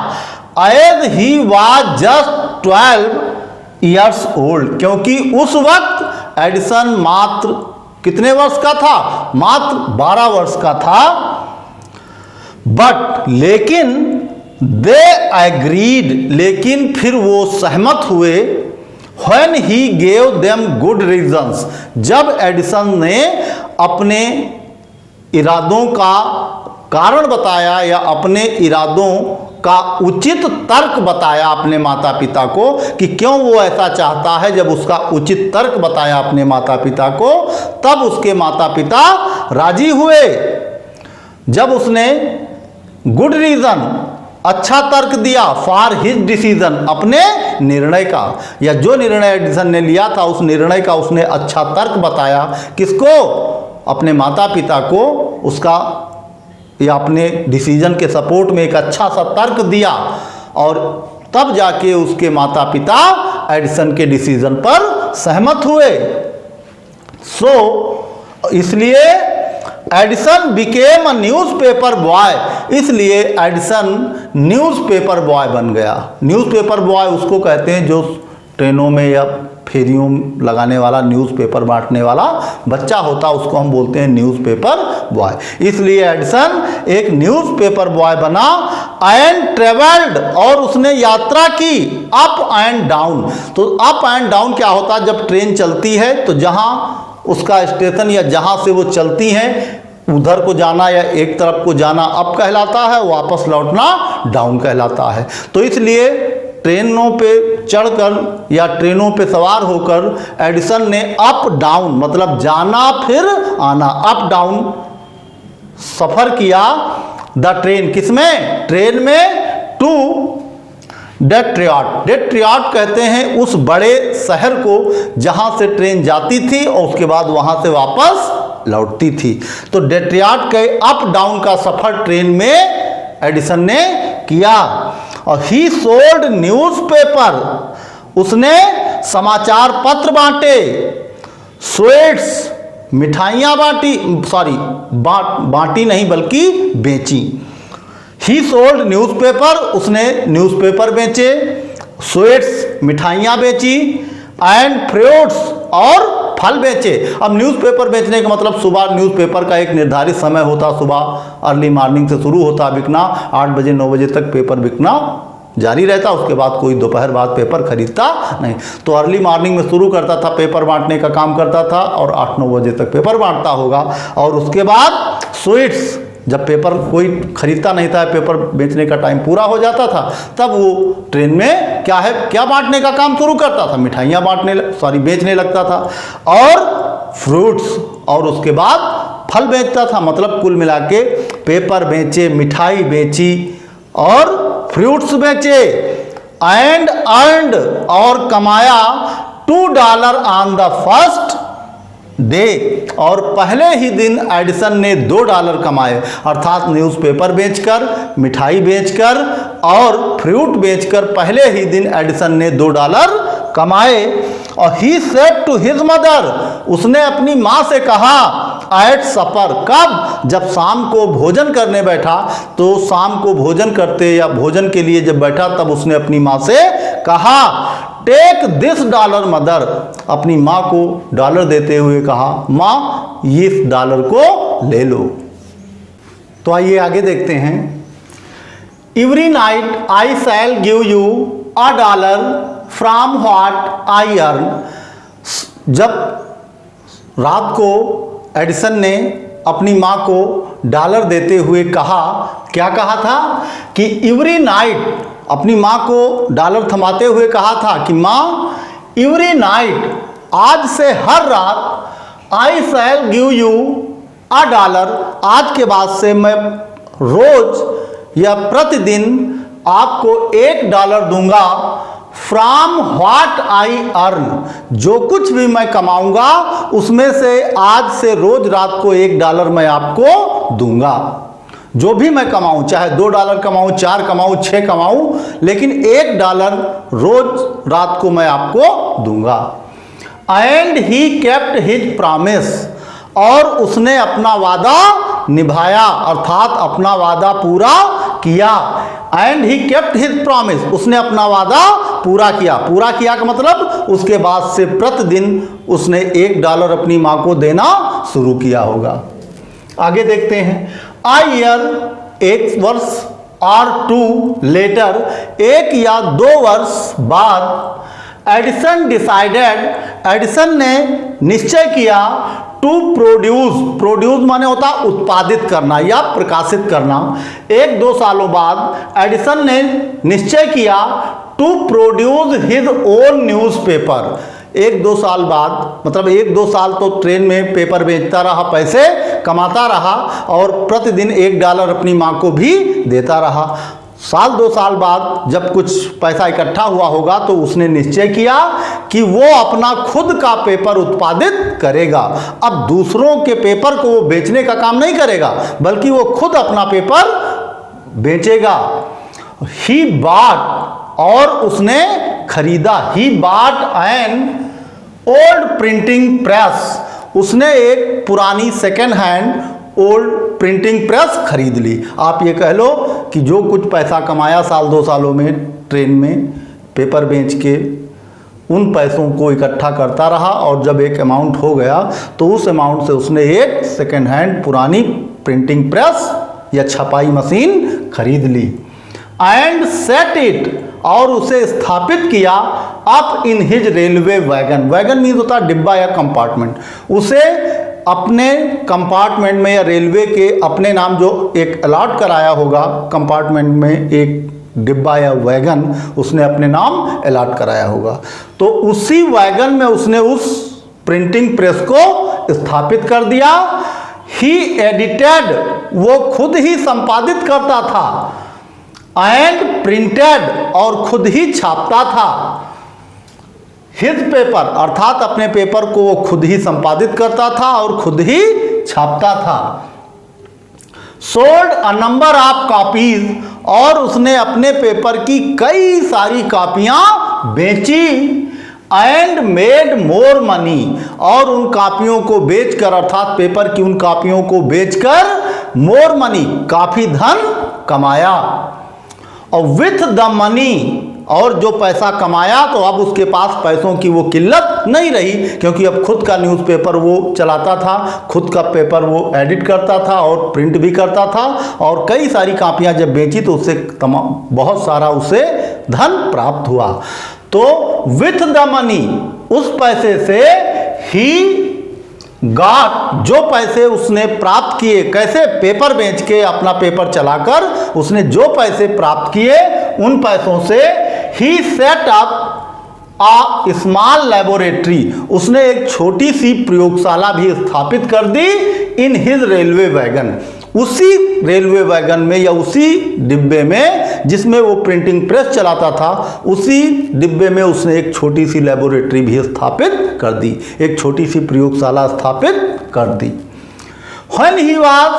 [SPEAKER 1] As he was just 12 years old, क्योंकि उस वक्त एडिसन मात्र कितने वर्ष का था? मात्र 12 वर्ष का था। बट लेकिन दे एग्रीड, लेकिन फिर वो सहमत हुए। When he gave them good reasons, जब एडिसन ने अपने इरादों का कारण बताया या अपने इरादों का उचित तर्क बताया अपने माता पिता को कि क्यों वो ऐसा चाहता है, जब उसका उचित तर्क बताया अपने माता पिता को, तब उसके माता पिता राजी हुए। जब उसने गुड रीजन, अच्छा तर्क दिया फॉर हिज डिसीजन, अपने निर्णय का, या जो निर्णय एडिसन ने लिया था उस निर्णय का उसने अच्छा तर्क बताया। किसको? अपने माता पिता को उसका या अपने डिसीजन के सपोर्ट में एक अच्छा सा तर्क दिया, और तब जाके उसके माता पिता एडिसन के डिसीजन पर सहमत हुए। सो इसलिए Edison became a newspaper boy, इसलिए एडिसन न्यूज़पेपर बॉय बन गया। न्यूज़पेपर बॉय उसको कहते हैं जो ट्रेनों में या फेरियों लगाने वाला, न्यूज़पेपर बांटने वाला बच्चा होता, उसको हम बोलते हैं न्यूज़पेपर बॉय। इसलिए एडिसन एक न्यूज़पेपर बॉय बना। एंड ट्रेवल्ड, और उसने यात्रा की अप एंड डाउन। तो अप एंड डाउन क्या होता है? जब ट्रेन चलती है तो जहां उसका स्टेशन या जहां से वो चलती हैं उधर को जाना या एक तरफ को जाना अप कहलाता है, वापस लौटना डाउन कहलाता है। तो इसलिए ट्रेनों पे चढ़कर या ट्रेनों पे सवार होकर एडिसन ने अप डाउन मतलब जाना फिर आना, अप डाउन सफर किया। द ट्रेन, किसमें? ट्रेन में। टू डेट्रियट, डेट्रियट कहते हैं उस बड़े शहर को जहां से ट्रेन जाती थी और उसके बाद वहां से वापस लौटती थी। तो डेट्रियट के अप डाउन का सफर ट्रेन में एडिसन ने किया। और ही सोल्ड न्यूज़पेपर, उसने समाचार पत्र बांटे। स्वीट्स, मिठाइयाँ बांटी, सॉरी बांटी नहीं बल्कि बेची। ही सोल्ड न्यूज़पेपर, उसने न्यूज़पेपर बेचे। स्वीट्स, मिठाइयाँ बेची। एंड फ्रूट्स, और फल बेचे। अब न्यूज़पेपर बेचने का मतलब सुबह न्यूज़पेपर का एक निर्धारित समय होता, सुबह अर्ली मॉर्निंग से शुरू होता बिकना, 8 बजे 9 बजे तक पेपर बिकना जारी रहता, उसके बाद कोई दोपहर बाद पेपर खरीदता नहीं। तो अर्ली मॉर्निंग में शुरू करता था, पेपर बांटने का काम करता था और 8-9 बजे तक पेपर बांटता होगा। और उसके बाद स्वीट्स, जब पेपर कोई खरीदता नहीं था, पेपर बेचने का टाइम पूरा हो जाता था, तब वो ट्रेन में क्या बांटने का काम शुरू करता था? मिठाइयाँ बेचने लगता था। और फ्रूट्स, और उसके बाद फल बेचता था। मतलब कुल मिला के पेपर बेचे, मिठाई बेची और फ्रूट्स बेचे। एंड अर्नड, और कमाया $2 ऑन द फर्स्ट डे, और पहले ही दिन एडिसन ने $2 कमाए। अर्थात न्यूज़पेपर बेचकर, मिठाई बेचकर और फ्रूट बेचकर पहले ही दिन एडिसन ने $2 कमाए। और he said to his mother, उसने अपनी माँ से कहा एट सपर, कब? जब शाम को भोजन करने बैठा। तो शाम को भोजन करते या भोजन के लिए जब बैठा तब उसने अपनी माँ से कहा टेक दिस $, मदर, अपनी माँ को डॉलर देते हुए कहा, माँ इस $1 को ले लो। तो आइए आगे देखते हैं। Every night I shell give you $1 from what I earn. जब रात को एडिसन ने अपनी माँ को डॉलर देते हुए कहा, क्या कहा था कि एवरी नाइट, अपनी माँ को डॉलर थमाते हुए कहा था कि माँ एवरी नाइट, आज से हर रात, आई शैल गिव यू $1, आज के बाद से मैं रोज या प्रतिदिन आपको $1 दूंगा। फ्रॉम व्हाट आई अर्न, जो कुछ भी मैं कमाऊंगा उसमें से आज से रोज रात को $1 मैं आपको दूंगा। जो भी मैं कमाऊं, चाहे $2 कमाऊं, 4 कमाऊं, 6 कमाऊं, लेकिन $1 रोज रात को मैं आपको दूंगा। And he kept his promise, और उसने अपना वादा निभाया, अर्थात अपना वादा पूरा किया। And he kept his promise, उसने अपना वादा पूरा किया। पूरा किया का मतलब उसके बाद से प्रतिदिन उसने $1 अपनी माँ को देना शुरू किया होगा। आगे देखते हैं। A year, एक वर्ष, और 2 लेटर, 1 या 2 वर्ष बाद, एडिसन डिसाइडेड, एडिसन ने निश्चय किया टू प्रोड्यूस, प्रोड्यूस माने होता उत्पादित करना या प्रकाशित करना। 1-2 सालों बाद एडिसन ने निश्चय किया to produce his own newspaper. 1-2 साल बाद, मतलब 1-2 साल तो ट्रेन में पेपर बेचता रहा, पैसे कमाता रहा और प्रतिदिन $1 अपनी माँ को भी देता रहा। 1-2 साल बाद जब कुछ पैसा इकट्ठा हुआ होगा तो उसने निश्चय किया कि वो अपना खुद का पेपर उत्पादित करेगा। अब दूसरों के पेपर को वो बेचने का काम नहीं करेगा, बल्कि वो खुद अपना पेपर बेचेगा। ही बॉट, और उसने खरीदा। He bought an old printing press, उसने एक पुरानी second hand old printing press खरीद ली। आप ये कह लो कि जो कुछ पैसा कमाया 1-2 सालों में ट्रेन में पेपर बेच के, उन पैसों को इकट्ठा करता रहा और जब एक अमाउंट हो गया तो उस अमाउंट से उसने एक सेकेंड हैंड पुरानी प्रिंटिंग प्रेस या छपाई मशीन खरीद ली। एंड सेट इट, और उसे स्थापित किया up in his railway wagon. Wagon means होता है डिब्बा या कंपार्टमेंट। उसे अपने कंपार्टमेंट में या रेलवे के अपने नाम जो एक अलॉट कराया होगा कंपार्टमेंट में एक डिब्बा या वैगन उसने अपने नाम अलॉट कराया होगा, तो उसी वैगन में उसने उस प्रिंटिंग प्रेस को स्थापित कर दिया। ही एडिटेड, वो खुद ही संपादित करता था। एंड प्रिंटेड, और खुद ही छापता था। हिज पेपर, अर्थात अपने पेपर को वो खुद ही संपादित करता था और खुद ही छापता था। Sold a number of copies, और उसने अपने पेपर की कई सारी कॉपियां बेची। एंड मेड मोर मनी, और उन कॉपियों को बेचकर, अर्थात पेपर की उन कॉपियों को बेचकर मोर मनी, काफी धन कमाया। और विथ द मनी, और जो पैसा कमाया तो अब उसके पास पैसों की वो किल्लत नहीं रही, क्योंकि अब खुद का न्यूज़पेपर वो चलाता था, खुद का पेपर वो एडिट करता था और प्रिंट भी करता था, और कई सारी कॉपियां जब बेची तो उससे बहुत सारा उसे धन प्राप्त हुआ। तो विथ द मनी, उस पैसे से ही गॉट, जो पैसे उसने प्राप्त किए, कैसे, पेपर बेच के अपना पेपर चलाकर उसने जो पैसे प्राप्त किए उन पैसों से he set up a small laboratory, उसने एक छोटी सी प्रयोगशाला भी स्थापित कर दी। इन हिज रेलवे वैगन, उसी रेलवे वैगन में या उसी डिब्बे में जिसमें वो प्रिंटिंग प्रेस चलाता था, उसी डिब्बे में उसने एक छोटी सी लेबोरेटरी भी स्थापित कर दी, एक छोटी सी प्रयोगशाला स्थापित कर दी। When he was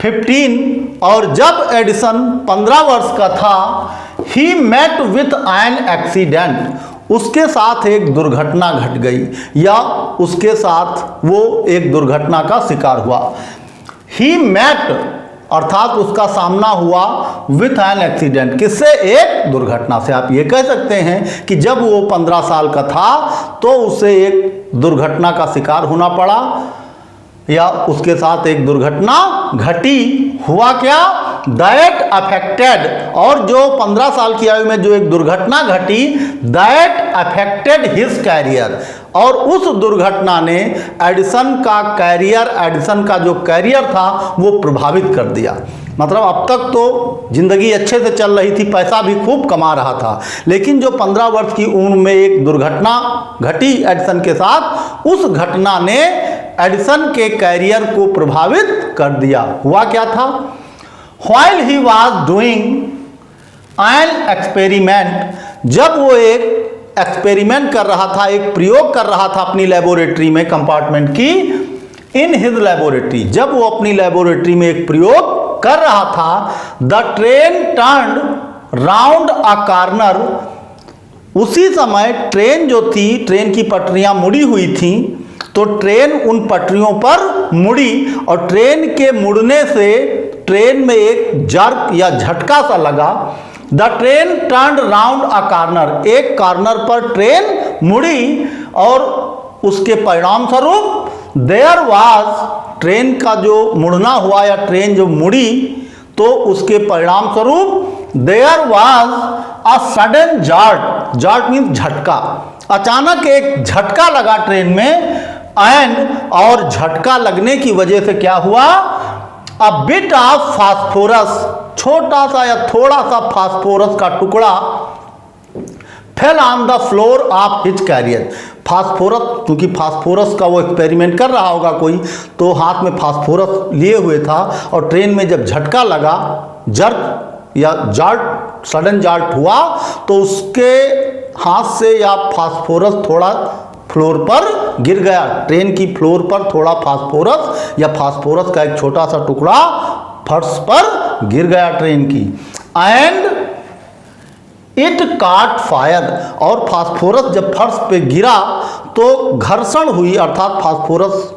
[SPEAKER 1] 15, और जब एडिसन 15 वर्ष का था, he met with an accident, उसके साथ एक दुर्घटना घट गई या उसके साथ वो एक दुर्घटना का शिकार हुआ। He met, अर्थात उसका सामना हुआ विथ एन एक्सीडेंट, किससे, एक दुर्घटना से। आप ये कह सकते हैं कि जब वो 15 साल का था तो उसे एक दुर्घटना का शिकार होना पड़ा या उसके साथ एक दुर्घटना घटी। हुआ क्या, दैट अफेक्टेड, और जो 15 साल की आयु में जो एक दुर्घटना घटी, दैट अफेक्टेड हिज कैरियर, और उस दुर्घटना ने एडिसन का कैरियर, एडिसन का जो कैरियर था वो प्रभावित कर दिया। मतलब अब तक तो जिंदगी अच्छे से चल रही थी, पैसा भी खूब कमा रहा था, लेकिन जो 15 वर्ष की उम्र में एक दुर्घटना घटी एडिसन के साथ, उस घटना ने एडिसन के कैरियर को प्रभावित कर दिया। हुआ क्या था, while he was doing an experiment, जब वो एक एक्सपेरिमेंट कर रहा था, एक प्रयोग कर रहा था अपनी लेबोरेटरी में, कंपार्टमेंट की, इन हिज लेबोरेटरी, जब वो अपनी लेबोरेटरी में एक प्रयोग कर रहा था, the train turned round a corner, उसी समय ट्रेन जो थी, ट्रेन की पटरियां मुड़ी हुई थी, तो ट्रेन उन पटरियों पर मुड़ी और ट्रेन के मुड़ने से ट्रेन में एक जर्क या झटका सा लगा। The train turned round a corner, एक कॉर्नर पर ट्रेन मुड़ी और उसके परिणाम स्वरूप देयर वाज, ट्रेन का जो मुड़ना हुआ या ट्रेन जो मुड़ी तो उसके परिणाम स्वरूप there was a sudden jolt, jolt means झटका, अचानक एक झटका लगा ट्रेन में। एंड, और झटका लगने की वजह से क्या हुआ, अ बिट ऑफ फास्फोरस, छोटा सा या थोड़ा सा फास्फोरस का टुकड़ा fell on the floor of his carrier, phosphorus, क्योंकि फास्फोरस का वो एक्सपेरिमेंट कर रहा होगा कोई, तो हाथ में फास्फोरस लिए हुए था और ट्रेन में जब झटका लगा, जर्क या जार्ट, सडन जार्ट हुआ, तो उसके हाथ से या फास्फोरस थोड़ा फ्लोर पर गिर गया, ट्रेन की फ्लोर पर थोड़ा फास्फोरस या फास्फोरस का एक छोटा सा टुकड़ा फर्श पर गिर गया ट्रेन की। एंड इट काट फायर, और फास्फोरस जब फर्श पे गिरा तो घर्षण हुई, अर्थात फास्फोरस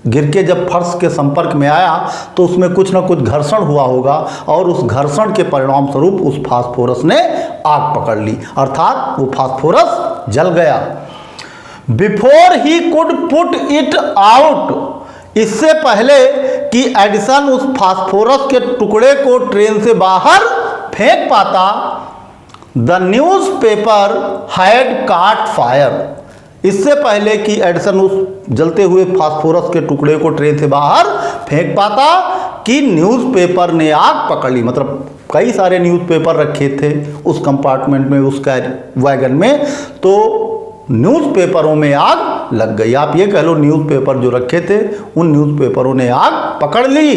[SPEAKER 1] गिर के जब फर्श के संपर्क में आया तो उसमें कुछ ना कुछ घर्षण हुआ होगा और उस घर्षण के परिणाम स्वरूप उस फास्फोरस ने आग पकड़ ली, अर्थात वो फास्फोरस जल गया। Before he could put it out, इससे पहले कि एडिसन उस फास्फोरस के टुकड़े को ट्रेन से बाहर फेंक पाता, द न्यूज़पेपर हैड काट फायर, इससे पहले कि एडिसन उस जलते हुए फास्फोरस के टुकड़े को ट्रेन से बाहर फेंक पाता कि न्यूज़पेपर ने आग पकड़ ली। मतलब कई सारे न्यूज़पेपर रखे थे उस कंपार्टमेंट में, उस वैगन में, तो न्यूज़पेपरों में आग लग गई। आप ये कह लो न्यूज़पेपर जो रखे थे उन न्यूज़पेपरों ने आग पकड़ ली।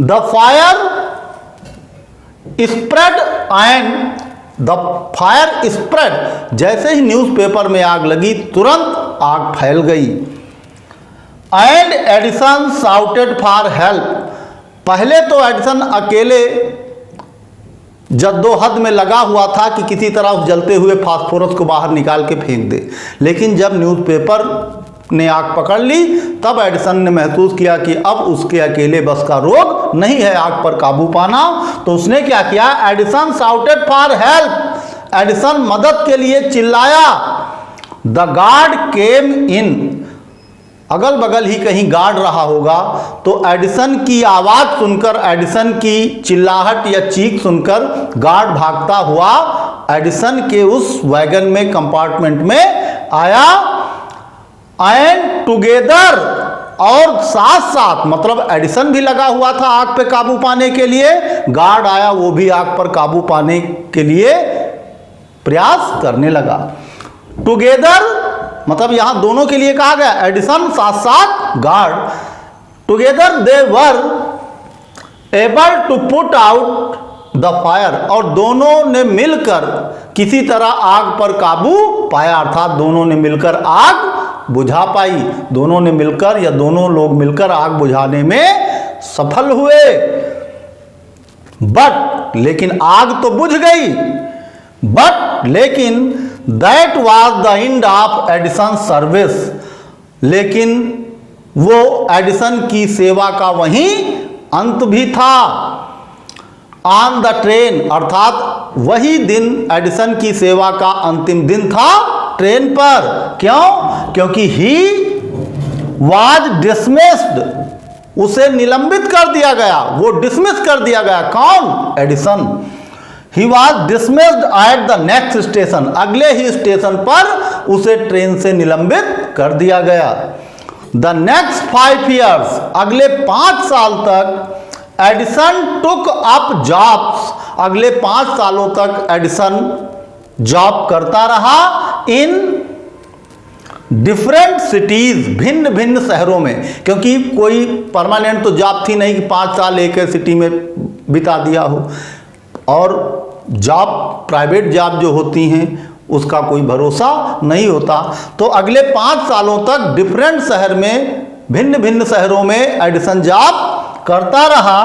[SPEAKER 1] The fire spread and the fire spread, जैसे ही न्यूज़पेपर में आग लगी तुरंत आग फैल गई। And Edison shouted for help, पहले तो एडिसन अकेले जद्दोजहद में लगा हुआ था कि किसी तरह उस जलते हुए फास्फोरस को बाहर निकाल के फेंक दे, लेकिन जब न्यूज़पेपर ने आग पकड़ ली तब एडिसन ने महसूस किया कि अब उसके अकेले बस का रोग नहीं है आग पर काबू पाना। तो उसने क्या किया, Edison shouted for help, Edison मदद के लिए चिल्लाया। द गार्ड केम इन, अगल बगल ही कहीं गार्ड रहा होगा, तो एडिसन की आवाज़ सुनकर, एडिसन की चिल्लाहट या चीख सुनकर गार्ड भागता हुआ एडिसन के उस वैगन में, कंपार्टमेंट में आया। एंड टुगेदर, और साथ साथ, मतलब एडिसन भी लगा हुआ था आग पे काबू पाने के लिए, गार्ड आया, वो भी आग पर काबू पाने के लिए प्रयास करने लगा। टुगेदर मतलब यहां दोनों के लिए कहा गया, एडिसन साथ साथ guard. Together they were able to put out the fire, और दोनों ने मिलकर किसी तरह आग पर काबू पाया, अर्थात दोनों ने मिलकर आग बुझा पाई। दोनों ने मिलकर या दोनों लोग मिलकर आग बुझाने में सफल हुए। बट, लेकिन आग तो बुझ गई, बट लेकिन that was the end of Edison service, लेकिन वो एडिसन की सेवा का वहीं अंत भी था। ऑन द ट्रेन, अर्थात वही दिन एडिसन की सेवा का अंतिम दिन था ट्रेन पर। क्यों? क्योंकि ही वाज डिसमिस्ड, उसे निलंबित कर दिया गया, वो डिसमिस कर दिया गया। कौन? Edison. He was dismissed at the next station, अगले ही स्टेशन पर उसे ट्रेन से निलंबित कर दिया गया। द नेक्स्ट 5 years, अगले 5 साल तक एडिसन टुक अप जॉब्स, अगले 5 सालों तक एडिसन जॉब करता रहा इन डिफरेंट सिटीज, भिन्न भिन्न शहरों में, क्योंकि कोई परमानेंट तो जॉब थी नहीं कि 5 साल एक सिटी में बिता दिया हो, और जॉब, प्राइवेट जॉब जो होती हैं उसका कोई भरोसा नहीं होता। तो अगले 5 सालों तक डिफरेंट शहर में, भिन्न भिन्न शहरों में एडिसन जॉब करता रहा।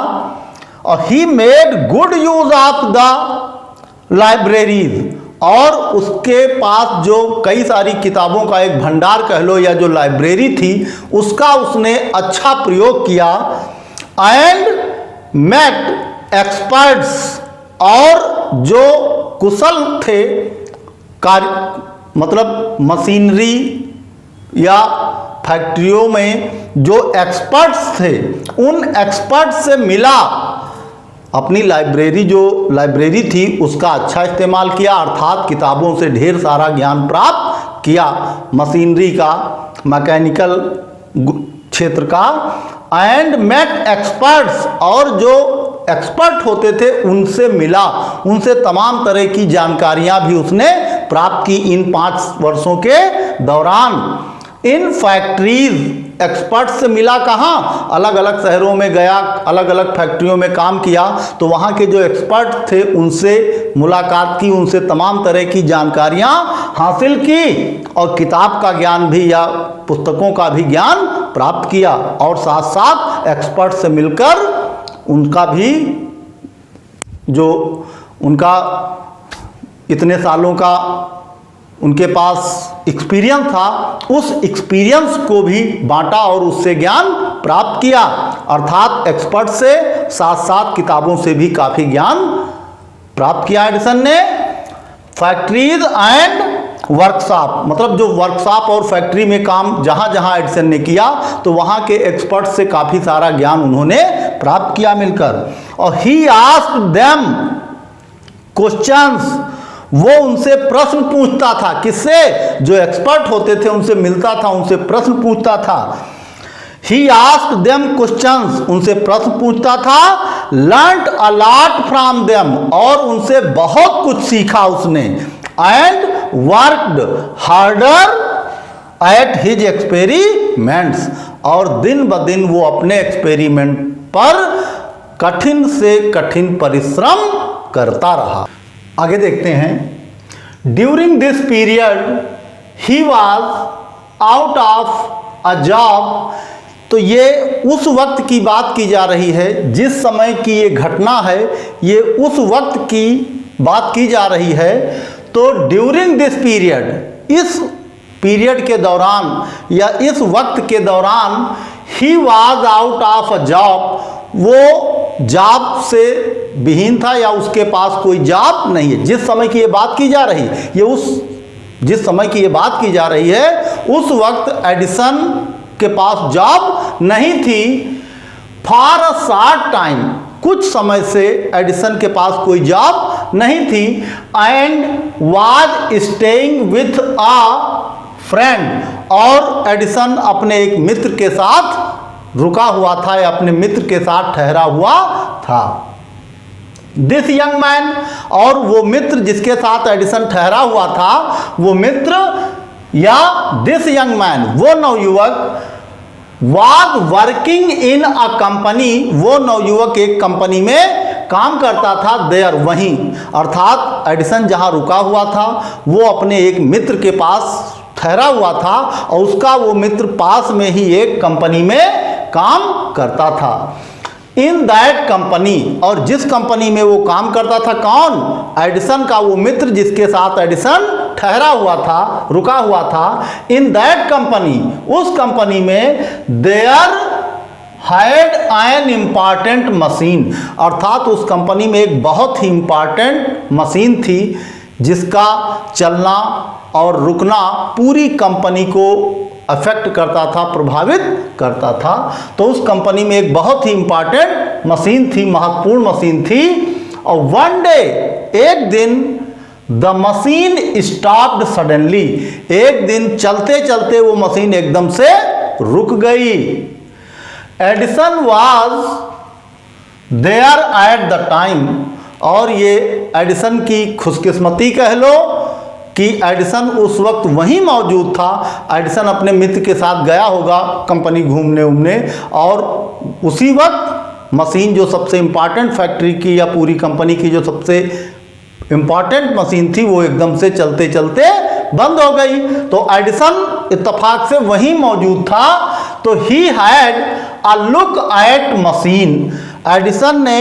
[SPEAKER 1] और he made good use of the libraries, और उसके पास जो कई सारी किताबों का एक भंडार कह लो या जो लाइब्रेरी थी उसका उसने अच्छा प्रयोग किया। एंड मेट एक्सपर्ट्स, और जो कुशल थे कार्य, मतलब मशीनरी या फैक्ट्रियों में जो एक्सपर्ट्स थे, उन एक्सपर्ट्स से मिला, अपनी लाइब्रेरी, जो लाइब्रेरी थी उसका अच्छा इस्तेमाल किया, अर्थात किताबों से ढेर सारा ज्ञान प्राप्त किया, मशीनरी का, मैकेनिकल क्षेत्र का। एंड मेट एक्सपर्ट्स, और जो एक्सपर्ट होते थे उनसे मिला, उनसे तमाम तरह की जानकारियां भी उसने प्राप्त की इन 5 वर्षों के दौरान। इन फैक्ट्रीज, एक्सपर्ट से मिला कहाँ? अलग अलग शहरों में गया, अलग अलग फैक्ट्रियों में काम किया, तो वहाँ के जो एक्सपर्ट थे उनसे मुलाकात की, उनसे तमाम तरह की जानकारियाँ हासिल की, और किताब का ज्ञान भी या पुस्तकों का भी ज्ञान प्राप्त किया। और साथ साथ एक्सपर्ट से मिलकर उनका भी, जो उनका इतने सालों का उनके पास एक्सपीरियंस था, उस एक्सपीरियंस को भी बांटा और उससे ज्ञान प्राप्त किया। अर्थात एक्सपर्ट से साथ साथ किताबों से भी काफ़ी ज्ञान प्राप्त किया एडिसन ने? फैक्ट्रीज एंड वर्कशॉप, मतलब जो वर्कशॉप और फैक्ट्री में काम जहां जहां एडिसन ने किया तो वहां के एक्सपर्ट से काफी सारा ज्ञान उन्होंने प्राप्त किया मिलकर। और ही आस्क्ड देम क्वेश्चंस, वो उनसे प्रश्न पूछता था। किससे? जो एक्सपर्ट होते थे उनसे मिलता था, उनसे प्रश्न पूछता था। ही आस्क्ड देम क्वेश्चंस, उनसे प्रश्न पूछता था। Learned a lot from them, और उनसे बहुत कुछ सीखा उसने। And worked harder at his experiments, और दिन ब दिन वो अपने एक्सपेरिमेंट पर कठिन से कठिन परिश्रम करता रहा। आगे देखते हैं। During this period he was out of a job, तो ये उस वक्त की बात की जा रही है, जिस समय की ये घटना है ये उस वक्त की बात की जा रही है। तो ड्यूरिंग दिस पीरियड, इस पीरियड के दौरान या इस वक्त के दौरान, he was out of a job, वो जॉब से विहीन था या उसके पास कोई जॉब नहीं है। जिस समय की ये बात की जा रही है, ये उस जिस समय की ये बात की जा रही है उस वक्त एडिसन के पास जॉब नहीं थी। फॉर अ शॉर्ट टाइम, कुछ समय से एडिसन के पास कोई जॉब नहीं थी। And was staying with a friend, और एडिसन अपने एक मित्र के साथ रुका हुआ था या अपने मित्र के साथ ठहरा हुआ था। दिस यंग मैन, और वो मित्र जिसके साथ एडिसन ठहरा हुआ था, वो मित्र या दिस यंग मैन, वो नवयुवक, was working in a company, वो नवयुवक एक कंपनी में काम करता था। देयर, वहीं, अर्थात एडिसन जहां रुका हुआ था वो अपने एक मित्र के पास ठहरा हुआ था और उसका वो मित्र पास में ही एक कंपनी में काम करता था। इन दैट कंपनी, और जिस कंपनी में वो काम करता था, कौन? एडिसन का वो मित्र जिसके साथ एडिसन ठहरा हुआ था, रुका हुआ था। इन दैट कंपनी, उस कंपनी में, there had an important machine, अर्थात उस कंपनी में एक बहुत ही इम्पॉर्टेंट मशीन थी जिसका चलना और रुकना पूरी कंपनी को अफेक्ट करता था, प्रभावित करता था। तो उस कंपनी में एक बहुत ही इंपॉर्टेंट मशीन थी, महत्वपूर्ण मशीन थी। और वन डे, एक दिन, द मशीन स्टॉप्ड सडनली, एक दिन चलते चलते वो मशीन एकदम से रुक गई। Edison was there at the time, और ये एडिसन की खुशकिस्मती कह लो कि एडिसन उस वक्त वहीं मौजूद था। एडिसन अपने मित्र के साथ गया होगा कंपनी घूमने और उसी वक्त मशीन जो सबसे इम्पॉर्टेंट फैक्ट्री की या पूरी कंपनी की जो सबसे इम्पॉर्टेंट मशीन थी वो एकदम से चलते चलते बंद हो गई। तो एडिसन इत्तेफाक से वहीं मौजूद था। तो he had a look at machine, Edison ने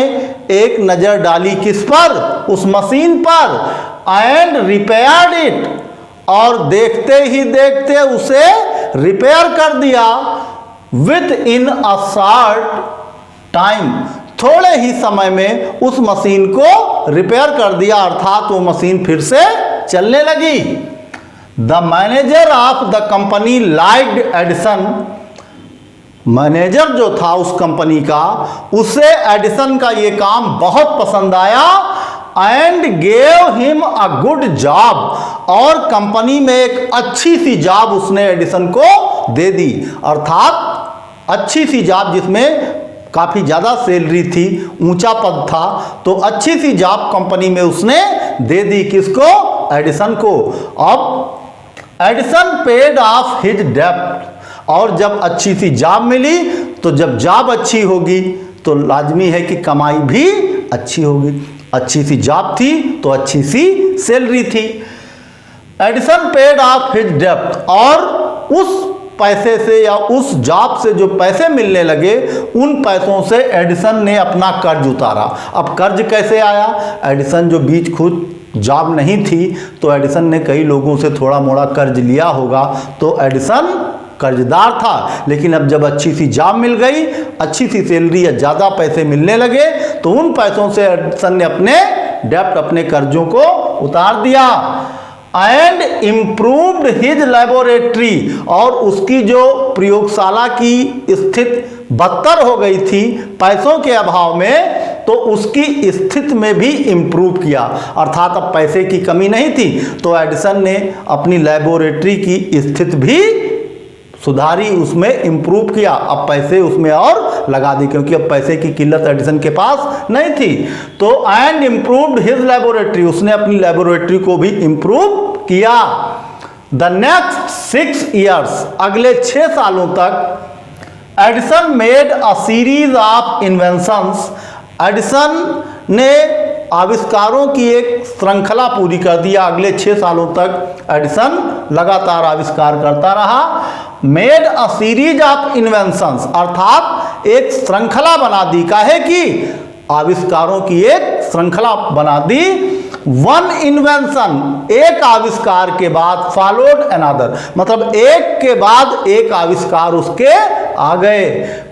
[SPEAKER 1] एक नज़र डाली किस पर? उस मशीन पर। एंड रिपेयर्ड इट, और देखते ही देखते उसे रिपेयर कर दिया। With in a short time, थोड़े ही समय में उस मशीन को रिपेयर कर दिया, अर्थात वो मशीन फिर से चलने लगी। The manager of the company liked Edison, manager जो था उस कंपनी का, उसे एडिसन का ये काम बहुत पसंद आया। And gave him a good job, और कंपनी में एक अच्छी सी जॉब उसने एडिसन को दे दी, अर्थात अच्छी सी जॉब जिसमें काफ़ी ज़्यादा सैलरी थी, ऊंचा पद था। तो अच्छी सी जॉब कंपनी में उसने दे दी, किसको? एडिसन को। अब एडिसन पेड ऑफ हिज डेब्ट, और जब अच्छी सी जॉब मिली तो जब जॉब अच्छी होगी तो लाजमी है कि कमाई भी अच्छी होगी। अच्छी सी जॉब थी तो अच्छी सी सैलरी थी। एडिसन पेड ऑफ हिज डेब्ट, और उस पैसे से या उस जॉब से जो पैसे मिलने लगे उन पैसों से एडिसन ने अपना कर्ज उतारा। अब कर्ज कैसे आया? एडिसन जो बीच खुद जॉब नहीं थी तो एडिसन ने कई लोगों से थोड़ा मोड़ा कर्ज लिया होगा, तो एडिसन कर्जदार था। लेकिन अब जब अच्छी सी जॉब मिल गई, अच्छी सी सैलरी या ज़्यादा पैसे मिलने लगे, तो उन पैसों से एडिसन ने अपने डेप्ट, अपने कर्जों को उतार दिया। एंड इम्प्रूव्ड हिज लेबोरेटरी, और उसकी जो प्रयोगशाला की स्थिति बदतर हो गई थी पैसों के अभाव में, तो उसकी स्थिति में भी इम्प्रूव किया, अर्थात अब पैसे की कमी नहीं थी तो एडिसन ने अपनी लेबोरेटरी की स्थिति भी सुधारी, उसमें इम्प्रूव किया, अब पैसे उसमें और लगा दी क्योंकि अब पैसे की किल्लत एडिसन के पास नहीं थी। तो एंड इम्प्रूव्ड हिज लेबोरेटरी, उसने अपनी लेबोरेटरी को भी इम्प्रूव किया। द नेक्स्ट 6 years, अगले 6 सालों तक Edison made a series of inventions, Edison ने आविष्कारों की एक श्रृंखला पूरी कर दिया। अगले 6 सालों तक एडिसन लगातार आविष्कार करता रहा। Made a series of inventions, अर्थात एक श्रृंखला बना दी, काहे कि आविष्कारों की एक श्रृंखला बना दी। वन इन्वेंशन, एक आविष्कार के बाद फॉलोड अनदर, मतलब एक के बाद एक आविष्कार उसके आ गए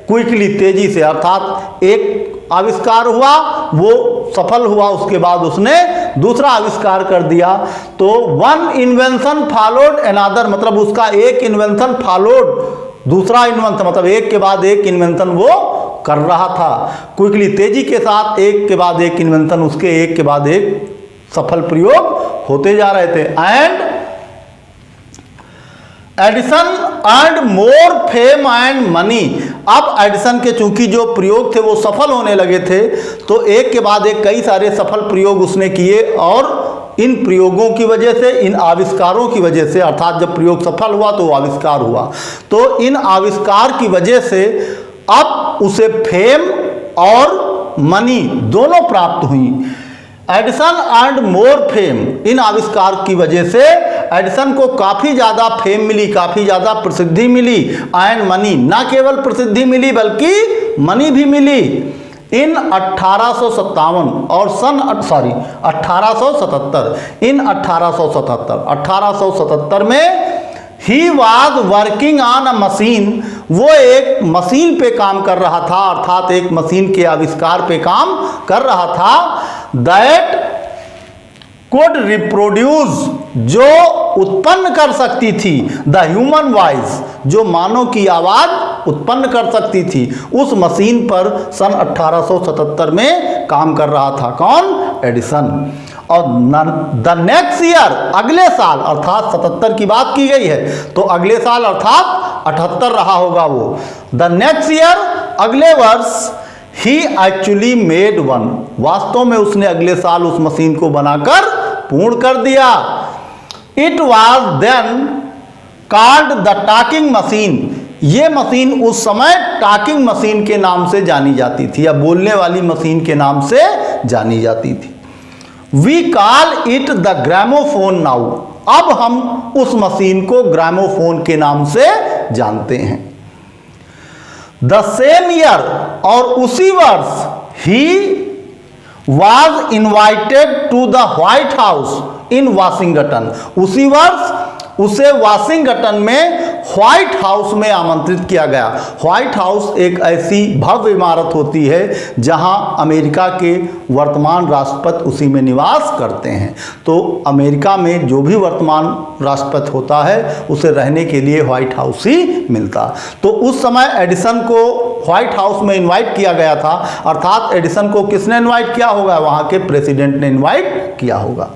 [SPEAKER 1] क्विकली, तेजी से, अर्थात एक आविष्कार हुआ वो सफल हुआ, उसके बाद उसने दूसरा आविष्कार कर दिया। तो वन इन्वेंशन फॉलोड अनदर, मतलब उसका एक इन्वेंशन फॉलोड दूसरा इन्वेंशन, मतलब एक के बाद एक इन्वेंशन वो कर रहा था क्विकली, तेजी के साथ, एक के बाद एक इन्वेंशन उसके एक के बाद एक सफल प्रयोग होते जा रहे थे। And Edison earned more fame and money, अब एडिसन के चूंकि जो प्रयोग थे वो सफल होने लगे थे तो एक के बाद एक कई सारे सफल प्रयोग उसने किए, और इन प्रयोगों की वजह से, इन आविष्कारों की वजह से, अर्थात जब प्रयोग सफल हुआ तो आविष्कार हुआ, तो इन आविष्कार की वजह से अब उसे फेम और मनी दोनों प्राप्त हुई। एडिसन अर्नड मोर फेम, इन आविष्कार की वजह से एडिसन को काफ़ी ज़्यादा फेम मिली, काफ़ी ज़्यादा प्रसिद्धि मिली। एंड मनी, ना केवल प्रसिद्धि मिली बल्कि मनी भी मिली। इन 1857 और सन 1877, इन 1877 में he was working on a machine, वो एक मशीन पे काम कर रहा था, अर्थात एक मशीन के आविष्कार पे काम कर रहा था। दैट कुड रिप्रोड्यूस, जो उत्पन्न कर सकती थी, द ह्यूमन वॉइस, जो मानव की आवाज उत्पन्न कर सकती थी, उस मशीन पर सन 1877 में काम कर रहा था। कौन? एडिसन। और द नेक्स्ट ईयर, अगले साल, अर्थात 77 की बात की गई है तो अगले साल अर्थात 78 रहा होगा वो। द नेक्स्ट ईयर, अगले वर्ष, ही एक्चुअली मेड वन, वास्तव में उसने अगले साल उस मशीन को बनाकर पूर्ण कर दिया। It was then called the talking machine, ये मशीन उस समय टॉकिंग मशीन के नाम से जानी जाती थी, या बोलने वाली मशीन के नाम से जानी जाती थी। We call it the gramophone now, अब हम उस मशीन को ग्रामोफोन के नाम से जानते हैं। द सेम ईयर, और उसी वर्ष, he was invited to the White House in Washington, उसी वर्ष उसे वाशिंगटन में व्हाइट हाउस में आमंत्रित किया गया। व्हाइट हाउस एक ऐसी भव्य इमारत होती है जहां अमेरिका के वर्तमान राष्ट्रपति उसी में निवास करते हैं। तो अमेरिका में जो भी वर्तमान राष्ट्रपति होता है उसे रहने के लिए व्हाइट हाउस ही मिलता। तो उस समय एडिसन को व्हाइट हाउस में इनवाइट किया गया था, अर्थात एडिसन को किसने इनवाइट किया होगा? वहां के प्रेसिडेंट ने इनवाइट किया होगा।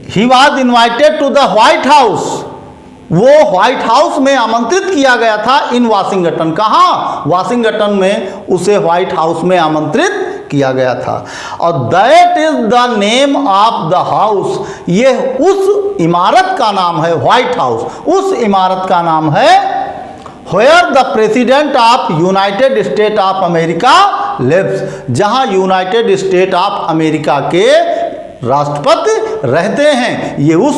[SPEAKER 1] He was invited to the White House, वो व्हाइट हाउस में आमंत्रित किया गया था। इन वाशिंगटन, कहाँ? वाशिंगटन में उसे व्हाइट हाउस में आमंत्रित किया गया था। और that is the name of the house, ये उस इमारत का नाम है, व्हाइट हाउस उस इमारत का नाम है where the president of United State of America lives, जहां यूनाइटेड स्टेट ऑफ अमेरिका के राष्ट्रपति रहते हैं। ये उस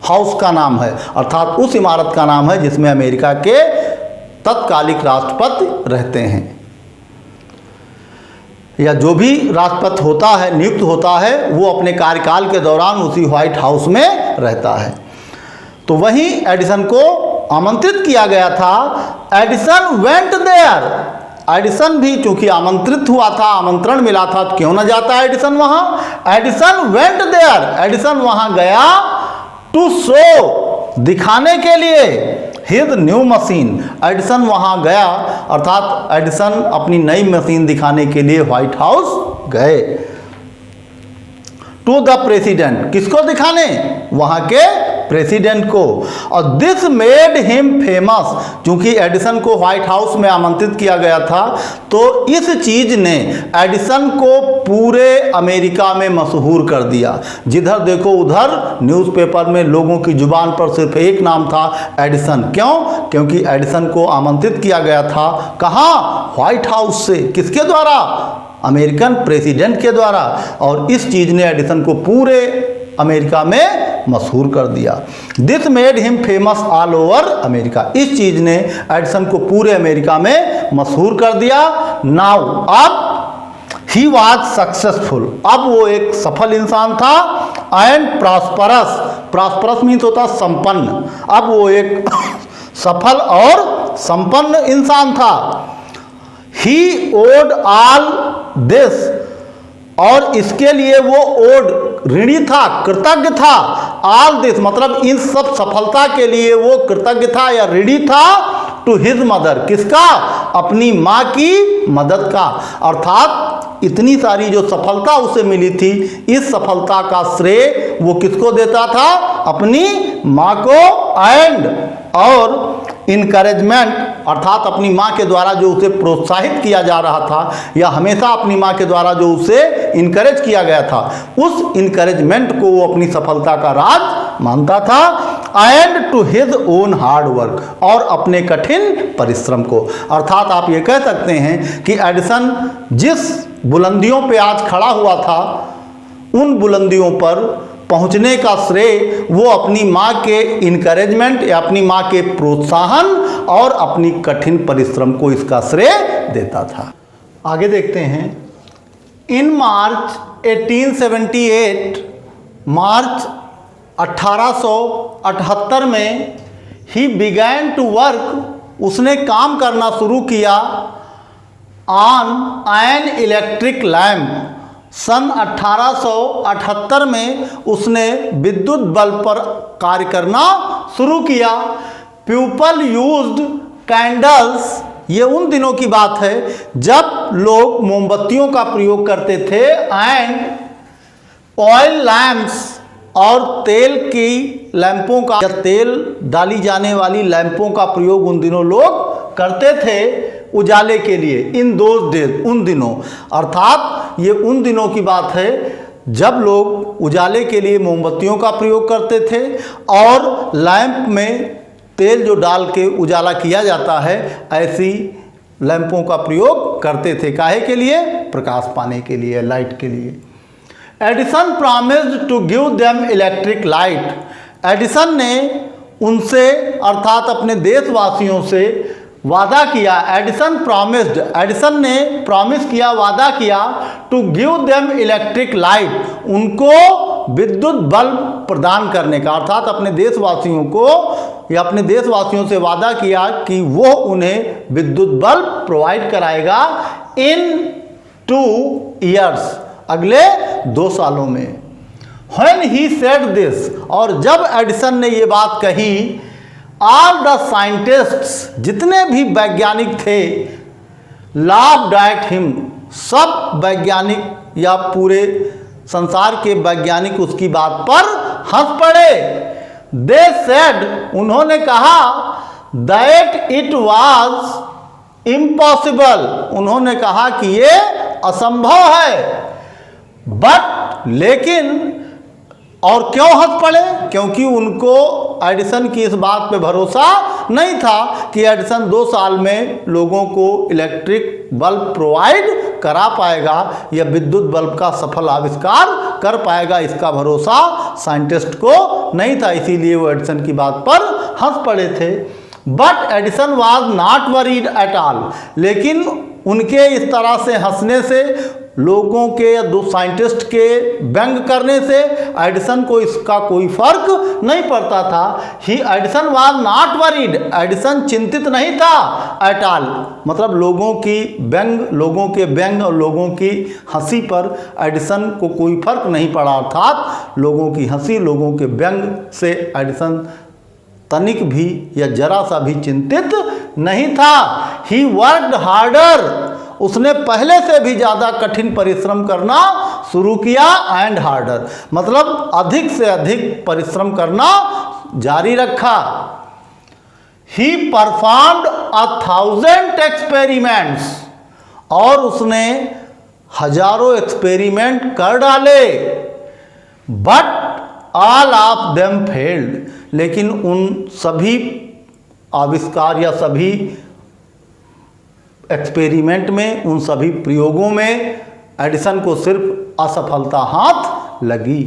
[SPEAKER 1] हाउस का नाम है, अर्थात उस इमारत का नाम है जिसमें अमेरिका के तत्कालिक राष्ट्रपति रहते हैं, या जो भी राष्ट्रपति होता है, नियुक्त होता है, वो अपने कार्यकाल के दौरान उसी व्हाइट हाउस में रहता है। तो वहीं एडिसन को आमंत्रित किया गया था। एडिसन वेंट देयर, एडिसन भी चूंकि आमंत्रित हुआ था, आमंत्रण मिला था, तो क्यों ना जाता एडिसन वहां। एडिसन वेंट देयर, एडिसन वहां गया टू शो, दिखाने के लिए, हिज न्यू मशीन, एडिसन वहां गया, अर्थात एडिसन अपनी नई मशीन दिखाने के लिए व्हाइट हाउस गए। टू द प्रेसिडेंट, किसको दिखाने, वहां के प्रेसिडेंट को। और दिस मेड हिम फेमस, क्योंकि एडिसन को व्हाइट हाउस में आमंत्रित किया गया था, तो इस चीज ने एडिसन को पूरे अमेरिका में मशहूर कर दिया। जिधर देखो उधर न्यूज़पेपर में लोगों की जुबान पर सिर्फ एक नाम था, एडिसन। क्यों? क्योंकि एडिसन को आमंत्रित किया गया था, कहाँ, व्हाइट हाउस से, किसके द्वारा, अमेरिकन प्रेसिडेंट के द्वारा। और इस चीज ने एडिसन को पूरे अमेरिका में मशहूर कर दिया। This made him famous all over America, इस चीज ने एडिसन को पूरे अमेरिका में मशहूर कर दिया। नाउ, अब ही वॉज सक्सेसफुल, अब वो एक सफल इंसान था। एंड प्रॉस्परस, प्रॉस्परस मीन्स होता संपन्न, अब वो एक सफल और संपन्न इंसान था। ही ओड ऑल दिस, और इसके लिए वो ओड ऋणी था, कृतज्ञ था। ऑल दिस मतलब इन सब सफलता के लिए वो कृतज्ञ था या ऋणी था। टू हिज मदर, किसका, अपनी माँ की मदद का। अर्थात इतनी सारी जो सफलता उसे मिली थी, इस सफलता का श्रेय वो किसको देता था, अपनी माँ को। एंड, और इनकरेजमेंट, अर्थात अपनी माँ के द्वारा जो उसे प्रोत्साहित किया जा रहा था, या हमेशा अपनी माँ के द्वारा जो उसे इनकरेज किया गया था, उस इनकरेजमेंट को वो अपनी सफलता का राज मानता था। And to his own hard work, और अपने कठिन परिश्रम को। अर्थात आप ये कह सकते हैं कि एडिसन जिस बुलंदियों पे आज खड़ा हुआ था, उन बुलंदियों पर पहुंचने का श्रेय वो अपनी माँ के इनकरेजमेंट या अपनी माँ के प्रोत्साहन और अपनी कठिन परिश्रम को इसका श्रेय देता था। आगे देखते हैं। इन मार्च 1878, मार्च 1878 में ही बिगैन टू वर्क, उसने काम करना शुरू किया ऑन एन इलेक्ट्रिक लैम्प। सन 1878 में उसने विद्युत बल्ब पर कार्य करना शुरू किया। पीपल यूज्ड कैंडल्स, ये उन दिनों की बात है जब लोग मोमबत्तियों का प्रयोग करते थे। एंड ऑयल लैम्प्स, और तेल की लैंपों का या तेल डाली जाने वाली लैंपों का प्रयोग उन दिनों लोग करते थे उजाले के लिए। इन दोज डेज, उन दिनों, अर्थात ये उन दिनों की बात है जब लोग उजाले के लिए मोमबत्तियों का प्रयोग करते थे और लैंप में तेल जो डाल के उजाला किया जाता है, ऐसी लैंपों का प्रयोग करते थे। काहे के लिए? प्रकाश पाने के लिए, लाइट के लिए। Edison promised to give them electric light, एडिसन ने उनसे अर्थात अपने देशवासियों से वादा किया। एडिसन प्रॉमिस्ड, एडिसन ने प्रॉमिस किया, वादा किया, to give them electric light, उनको विद्युत बल्ब प्रदान करने का। अर्थात अपने देशवासियों को या अपने देशवासियों से वादा किया कि वो उन्हें विद्युत बल्ब प्रोवाइड कराएगा इन 2 years, अगले 2 सालों में। When he said this, और जब एडिसन ने ये बात कही, ऑल द साइंटिस्ट्स, जितने भी वैज्ञानिक थे, लाफ्ड एट हिम, सब वैज्ञानिक या पूरे संसार के वैज्ञानिक उसकी बात पर हंस पड़े। दे सेड, उन्होंने कहा, दैट इट वाज इम्पॉसिबल, उन्होंने कहा कि ये असंभव है। बट, लेकिन, और क्यों हंस पड़े? क्योंकि उनको एडिसन की इस बात पे भरोसा नहीं था कि एडिसन 2 साल में लोगों को इलेक्ट्रिक बल्ब प्रोवाइड करा पाएगा या विद्युत बल्ब का सफल आविष्कार कर पाएगा। इसका भरोसा साइंटिस्ट को नहीं था, इसीलिए वो एडिसन की बात पर हंस पड़े थे। But Edison was not worried at all, लेकिन उनके इस तरह से हंसने से लोगों के या दो साइंटिस्ट के व्यंग करने से एडिसन को इसका कोई फर्क नहीं पड़ता था। Edison was not worried, Edison चिंतित नहीं था एट ऑल। मतलब लोगों की व्यंग, लोगों के व्यंग और लोगों की हंसी पर एडिसन को कोई फर्क नहीं पड़ा। अर्थात लोगों की हंसी, लोगों के व्यंग से एडिसन तनिक भी या जरा सा भी चिंतित नहीं था। ही वर्कड हार्डर, उसने पहले से भी ज़्यादा कठिन परिश्रम करना शुरू किया। एंड हार्डर मतलब अधिक से अधिक परिश्रम करना जारी रखा। ही परफॉर्म्ड 1000 एक्सपेरिमेंट्स, और उसने हजारों एक्सपेरिमेंट कर डाले। But all of them failed, लेकिन उन सभी आविष्कार या सभी एक्सपेरिमेंट में, उन सभी प्रयोगों में एडिसन को सिर्फ असफलता हाथ लगी।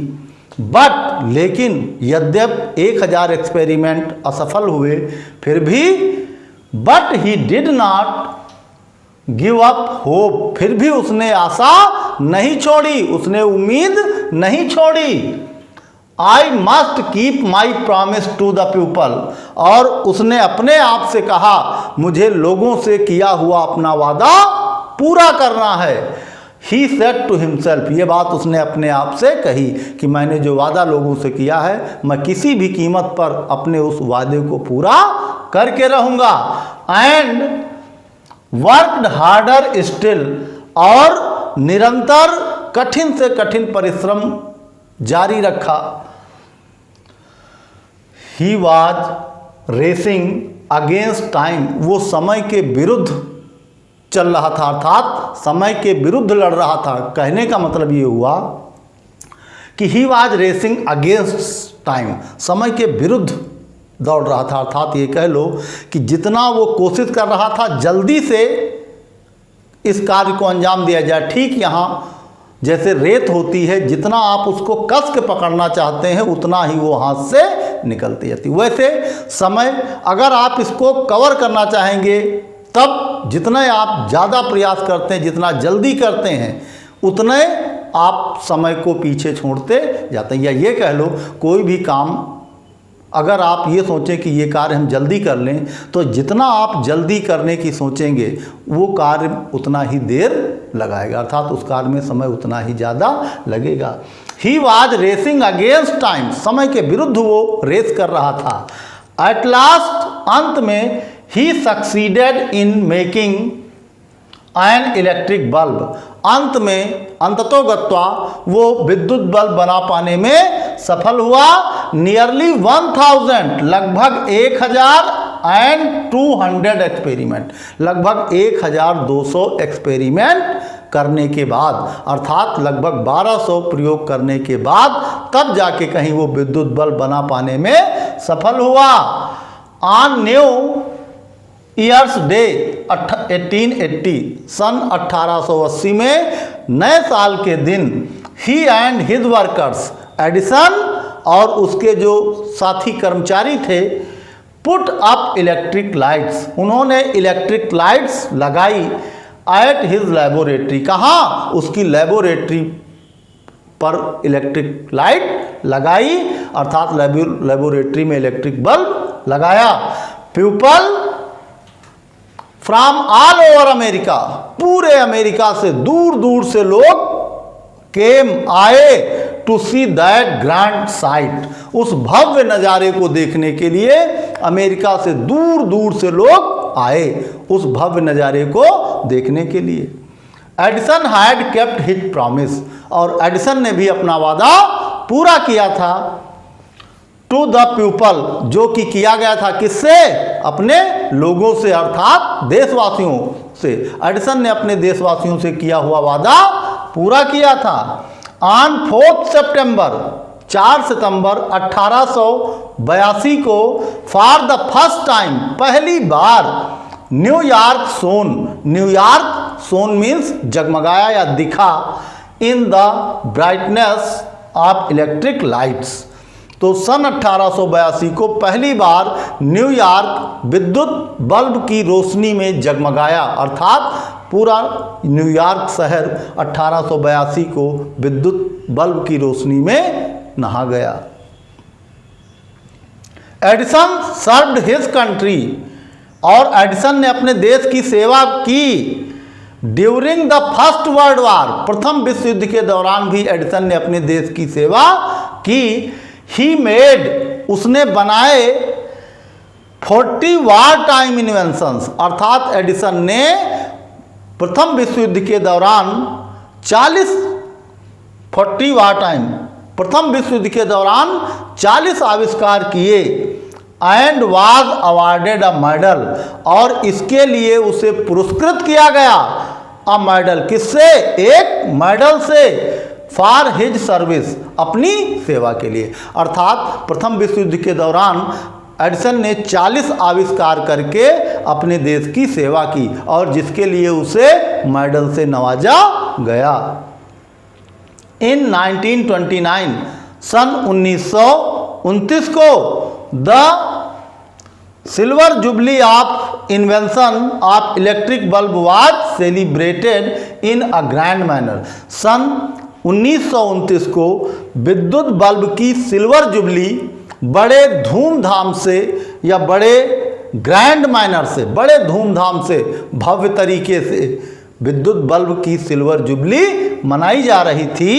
[SPEAKER 1] बट लेकिन यद्यप 1000 एक्सपेरिमेंट असफल हुए, फिर भी but he did not give up hope, फिर भी उसने आशा नहीं छोड़ी, उसने उम्मीद नहीं छोड़ी। I must keep my promise to the people, और उसने अपने आप से कहा मुझे लोगों से किया हुआ अपना वादा पूरा करना है। ही सेड टू हिमसेल्फ, ये बात उसने अपने आप से कही कि मैंने जो वादा लोगों से किया है, मैं किसी भी कीमत पर अपने उस वादे को पूरा करके रहूँगा। एंड वर्कड हार्डर स्टिल, और निरंतर कठिन से कठिन परिश्रम जारी रखा। He was racing against time, वो समय के विरुद्ध चल रहा था, अर्थात समय के विरुद्ध लड़ रहा था। कहने का मतलब ये हुआ कि he was racing against time, समय के विरुद्ध दौड़ रहा था। अर्थात ये कह लो कि जितना वो कोशिश कर रहा था जल्दी से इस कार्य को अंजाम दिया जाए, ठीक यहाँ जैसे रेत होती है, जितना आप उसको कस के पकड़ना चाहते हैं उतना ही वो हाथ से निकलती जाती। वैसे समय अगर आप इसको कवर करना चाहेंगे, तब जितना आप ज़्यादा प्रयास करते हैं, जितना जल्दी करते हैं, उतने आप समय को पीछे छोड़ते जाते हैं। या ये कह लो कोई भी काम अगर आप ये सोचें कि ये कार्य हम जल्दी कर लें, तो जितना आप जल्दी करने की सोचेंगे वो कार्य उतना ही देर लगाएगा, अर्थात उस कार्य में समय उतना ही ज़्यादा लगेगा। He was racing against time, समय के विरुद्ध वो रेस कर रहा था। एट लास्ट, अंत में, he succeeded in making an electric bulb, अंत में अंततोगत्वा वो विद्युत बल्ब बना पाने में सफल हुआ। नियरली 1000, लगभग 1200 एक्सपेरिमेंट, लगभग 1200 एक्सपेरिमेंट करने के बाद, अर्थात लगभग 1200 प्रयोग करने के बाद तब जाके कहीं वो विद्युत बल्ब बना पाने में सफल हुआ। ऑन न्यू ईयर्स डे 1880, सन 1880 में नए साल के दिन, ही एंड हिज वर्कर्स, एडिसन और उसके जो साथी कर्मचारी थे, पुट अप इलेक्ट्रिक लाइट्स, उन्होंने इलेक्ट्रिक लाइट्स लगाई एट हिज लेबोरेटरी, कहाँ, उसकी लेबोरेटरी पर इलेक्ट्रिक लाइट लगाई, अर्थात लेबोरेटरी में इलेक्ट्रिक बल्ब लगाया। People from all over America, पूरे अमेरिका से दूर दूर से लोग केम आए to see that grand sight, उस भव्य नज़ारे को देखने के लिए अमेरिका से दूर दूर से लोग आए उस भव्य नज़ारे को देखने के लिए। Edison had kept his promise, और एडिसन ने भी अपना वादा पूरा किया था। टू द पीपल, जो कि किया गया था किससे, अपने लोगों से, अर्थात देशवासियों से। एडिसन ने अपने देशवासियों से किया हुआ वादा पूरा किया था। ऑन 4 सितंबर, 4 सितंबर 1882 को, फॉर द फर्स्ट टाइम, पहली बार, न्यूयॉर्क सोन मीन्स जगमगाया या दिखा, in the brightness of electric lights. तो सन 1882 को पहली बार न्यूयॉर्क विद्युत बल्ब की रोशनी में जगमगाया, अर्थात पूरा न्यूयॉर्क शहर 1882 को विद्युत बल्ब की रोशनी में नहा गया। एडिसन सर्व्ड हिज कंट्री, और एडिसन ने अपने देश की सेवा की during the first world war, प्रथम विश्व युद्ध के दौरान भी एडिसन ने अपने देश की सेवा की। ही मेड, उसने बनाए 40 वार टाइम इन्वेंशंस, अर्थात एडिसन ने प्रथम विश्व युद्ध के दौरान 40 वार टाइम, प्रथम विश्व युद्ध के दौरान 40 आविष्कार किए। And was awarded a medal, और इसके लिए उसे पुरस्कृत किया गया। अ मेडल, किससे? एक मेडल से, फॉर हिज सर्विस, अपनी सेवा के लिए। अर्थात प्रथम विश्व युद्ध के दौरान एडिसन ने 40 आविष्कार करके अपने देश की सेवा की, और जिसके लिए उसे मेडल से नवाजा गया। इन 1929, सन 1929 को the silver jubilee of invention of electric bulb was celebrated in a grand manner. सन 1929 को विद्युत बल्ब की सिल्वर जुबली बड़े धूमधाम से, या बड़े ग्रैंड मैनर से, बड़े धूमधाम से, भव्य तरीके से विद्युत बल्ब की सिल्वर जुबली मनाई जा रही थी।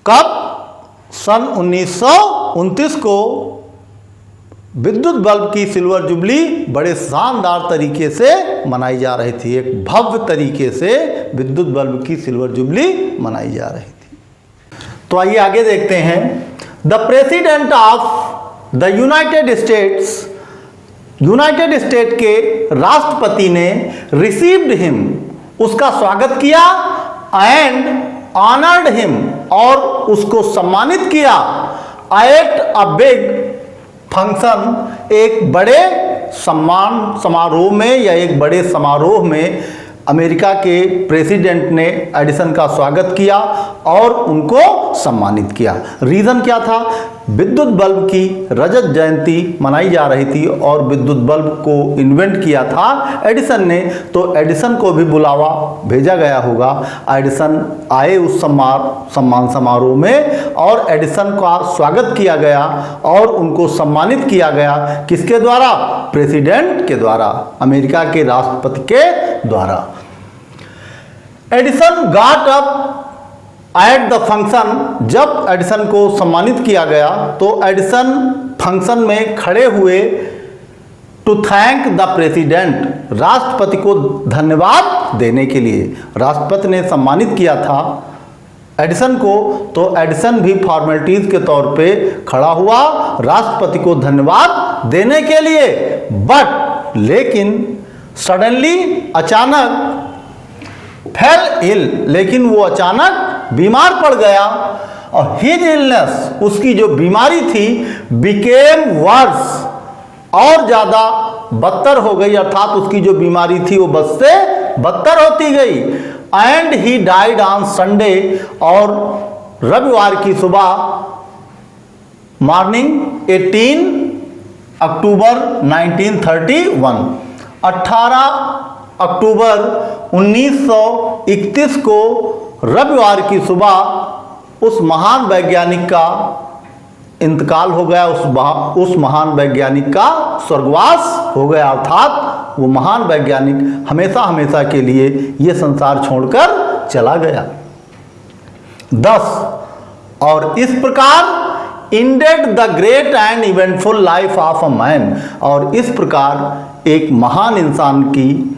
[SPEAKER 1] कब? सन 1929 को विद्युत बल्ब की सिल्वर जुबली बड़े शानदार तरीके से मनाई जा रही थी। एक भव्य तरीके से विद्युत बल्ब की सिल्वर जुबली मनाई जा रही थी। तो आइए आगे देखते हैं। The president of the United states, United state के राष्ट्रपति ने रिसीव्ड हिम, उसका स्वागत किया। एंड ऑनर्ड हिम, और उसको सम्मानित किया। एट अ बिग फंक्शन, एक बड़े सम्मान समारोह में, या एक बड़े समारोह में अमेरिका के प्रेसिडेंट ने एडिसन का स्वागत किया और उनको सम्मानित किया। रीज़न क्या था? विद्युत बल्ब की रजत जयंती मनाई जा रही थी और विद्युत बल्ब को इन्वेंट किया था एडिसन ने, तो एडिसन को भी बुलावा भेजा गया होगा। एडिसन आए उस सम्मान समारोह में और एडिसन का स्वागत किया गया और उनको सम्मानित किया गया। किसके द्वारा? प्रेसिडेंट के द्वारा, अमेरिका के राष्ट्रपति के द्वारा। Edison got up at the function, जब एडिसन को सम्मानित किया गया तो एडिसन फंक्शन में खड़े हुए टू थैंक द प्रेसिडेंट, राष्ट्रपति को धन्यवाद देने के लिए। राष्ट्रपति ने सम्मानित किया था एडिसन को, तो एडिसन भी फॉर्मेलिटीज के तौर पे खड़ा हुआ राष्ट्रपति को धन्यवाद देने के लिए। बट लेकिन सडनली, अचानक, फेल इल, लेकिन वो अचानक बीमार पड़ गया और हिज इलनेस, उसकी जो बीमारी थी, बिकेम वर्स, और ज़्यादा बदतर हो गई, अर्थात उसकी जो बीमारी थी वो बद से बदतर होती गई। And he died on Sunday, और रविवार की सुबह मॉर्निंग 18 अक्टूबर 1931, 18 अक्टूबर 1931 को रविवार की सुबह उस महान वैज्ञानिक का इंतकाल हो गया। उस महान वैज्ञानिक का स्वर्गवास हो गया, अर्थात वो महान वैज्ञानिक हमेशा हमेशा के लिए ये संसार छोड़कर चला गया। 10 और इस प्रकार ended the great and eventful life of a man, और इस प्रकार एक महान इंसान की,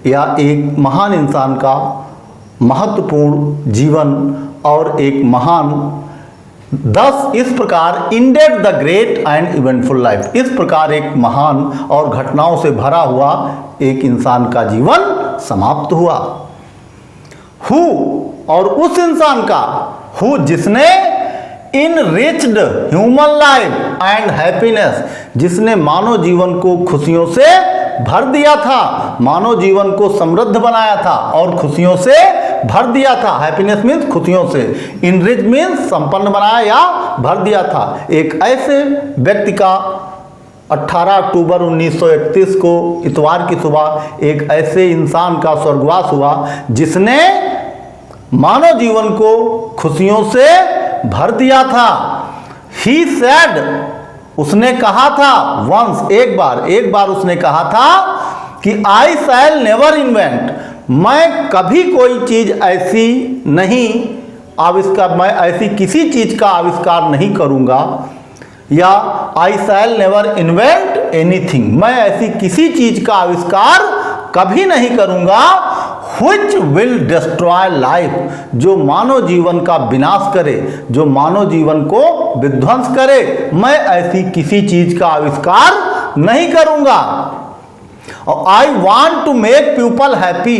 [SPEAKER 1] या एक महान इंसान का महत्वपूर्ण जीवन और एक महान 10 इस प्रकार ended the great and eventful life, इस प्रकार एक महान और घटनाओं से भरा हुआ एक इंसान का जीवन समाप्त हुआ। हु, और उस इंसान का, हु जिसने enriched human life and happiness, जिसने मानव जीवन को खुशियों से भर दिया था, मानव जीवन को समृद्ध बनाया था और खुशियों से भर दिया था। हैप्पीनेस मीन्स खुशियों से, इनरिच मीन्स संपन्न बनाया या भर दिया था। एक ऐसे व्यक्ति का 18 अक्टूबर 1931 को इतवार की सुबह एक ऐसे इंसान का स्वर्गवास हुआ जिसने मानव जीवन को खुशियों से भर दिया था। He said, उसने कहा था, वंस, एक बार उसने कहा था कि I shall never invent, मैं कभी कोई चीज ऐसी नहीं आविष्कार, मैं ऐसी किसी चीज का आविष्कार नहीं करूंगा, या I shall never invent anything, मैं ऐसी किसी चीज का आविष्कार कभी नहीं करूंगा which will destroy life, जो मानव जीवन का विनाश करे, जो मानव जीवन को विध्वंस करे, मैं ऐसी किसी चीज का आविष्कार नहीं करूंगा। और I want to make people happy,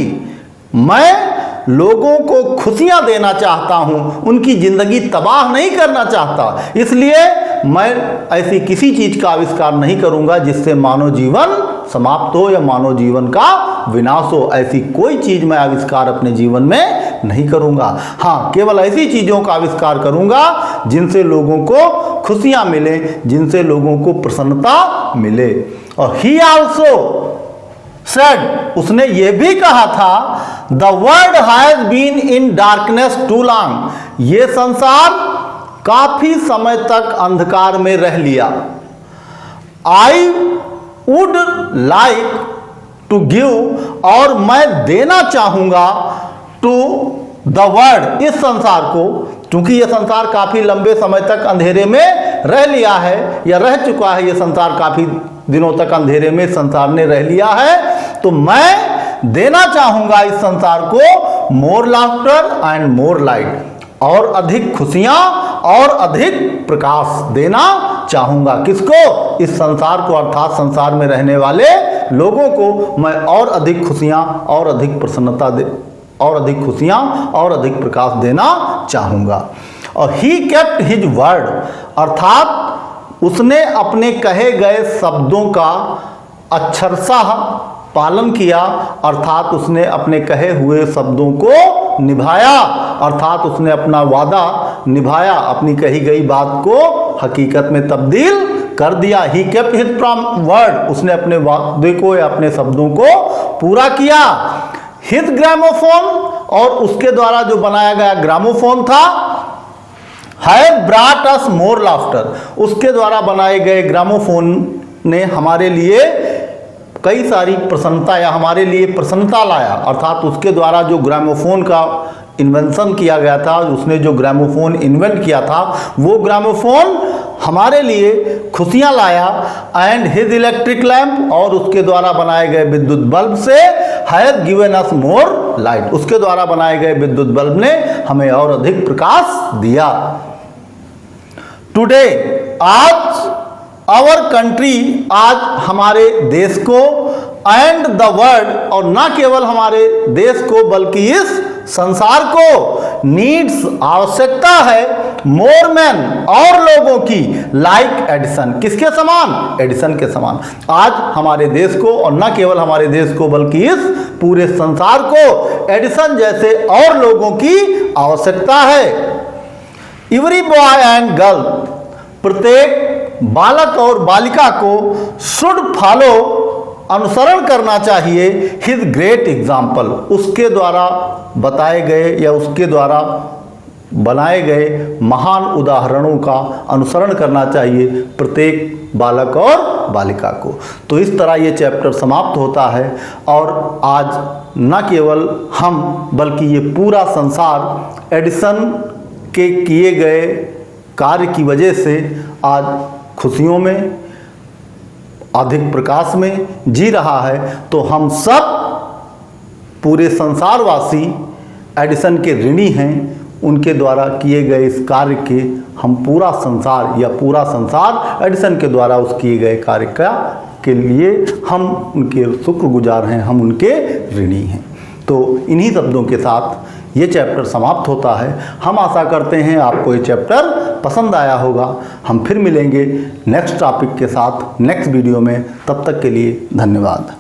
[SPEAKER 1] मैं लोगों को खुशियां देना चाहता हूं, उनकी जिंदगी तबाह नहीं करना चाहता, इसलिए मैं ऐसी किसी चीज का आविष्कार नहीं करूंगा जिससे मानव जीवन समाप्त हो या मानव जीवन का विनाश हो। ऐसी कोई चीज मैं आविष्कार अपने जीवन में नहीं करूंगा। हाँ, केवल ऐसी चीजों का आविष्कार करूंगा जिनसे लोगों को खुशियां मिले, जिनसे लोगों को प्रसन्नता मिले। और ही आल्सो सेड, उसने ये भी कहा था, the world has been in darkness too long, ये संसार काफी समय तक अंधकार में रह लिया। I would like to give, और मैं देना चाहूंगा टू द वर्ल्ड, इस संसार को, क्योंकि यह संसार काफी लंबे समय तक अंधेरे में रह लिया है या रह चुका है, यह संसार काफी दिनों तक अंधेरे में संसार ने रह लिया है, तो मैं देना चाहूंगा इस संसार को मोर लाफ्टर एंड मोर लाइट, और अधिक खुशियां और अधिक प्रकाश देना चाहूंगा। किसको? इस संसार को, अर्थात संसार में रहने वाले लोगों को मैं और अधिक खुशियां और अधिक प्रसन्नता दे, और अधिक खुशियां और अधिक प्रकाश देना चाहूंगा। और ही केप्ट हिज वर्ड, अर्थात उसने अपने कहे गए शब्दों का अक्षरशः पालन किया, अर्थात उसने अपने कहे हुए शब्दों को निभाया, अर्थात उसने अपना वादा निभाया, अपनी कही गई बात को हकीकत में तब्दील कर दिया। ही केप्ट हिज वर्ड, उसने अपने वादे को या अपने शब्दों को पूरा किया। हिज ग्रामोफोन, और उसके द्वारा जो बनाया गया ग्रामोफोन था, have brought us more laughter, उसके द्वारा बनाए गए ग्रामोफोन ने हमारे लिए कई सारी प्रसन्नता या हमारे लिए प्रसन्नता लाया, अर्थात उसके द्वारा जो ग्रामोफोन का इन्वेंशन किया गया था, उसने जो ग्रामोफोन इन्वेंट किया था, वो ग्रामोफोन हमारे लिए खुशियां लाया। एंड हिज इलेक्ट्रिक लैम्प, और उसके द्वारा बनाए गए विद्युत बल्ब से, have given us more light, उसके द्वारा बनाए गए विद्युत बल्ब ने हमें और अधिक प्रकाश दिया। टुडे, आज, आवर कंट्री, आज हमारे देश को, एंड द वर्ल्ड, और न केवल हमारे देश को बल्कि इस संसार को, नीड्स, आवश्यकता है, मोर मैन, और लोगों की, लाइक एडिसन, किसके समान? एडिसन के समान। आज हमारे देश को, और न केवल हमारे देश को बल्कि इस पूरे संसार को एडिसन जैसे और लोगों की आवश्यकता है। एवरी बॉय एंड गर्ल, प्रत्येक बालक और बालिका को शुड फॉलो, अनुसरण करना चाहिए, हिज ग्रेट एग्जाम्पल, उसके द्वारा बताए गए या उसके द्वारा बनाए गए महान उदाहरणों का अनुसरण करना चाहिए प्रत्येक बालक और बालिका को। तो इस तरह ये चैप्टर समाप्त होता है, और आज न केवल हम बल्कि ये पूरा संसार एडिसन के किए गए कार्य की वजह से आज खुशियों में, अधिक प्रकाश में जी रहा है। तो हम सब पूरे संसारवासी एडिसन के ऋणी हैं, उनके द्वारा किए गए इस कार्य के हम पूरा संसार या पूरा संसार एडिसन के द्वारा उस किए गए कार्य के लिए हम उनके शुक्रगुजार हैं, हम उनके ऋणी हैं। तो इन्हीं शब्दों के साथ ये चैप्टर समाप्त होता है। हम आशा करते हैं आपको ये चैप्टर पसंद आया होगा। हम फिर मिलेंगे नेक्स्ट टॉपिक के साथ नेक्स्ट वीडियो में। तब तक के लिए धन्यवाद।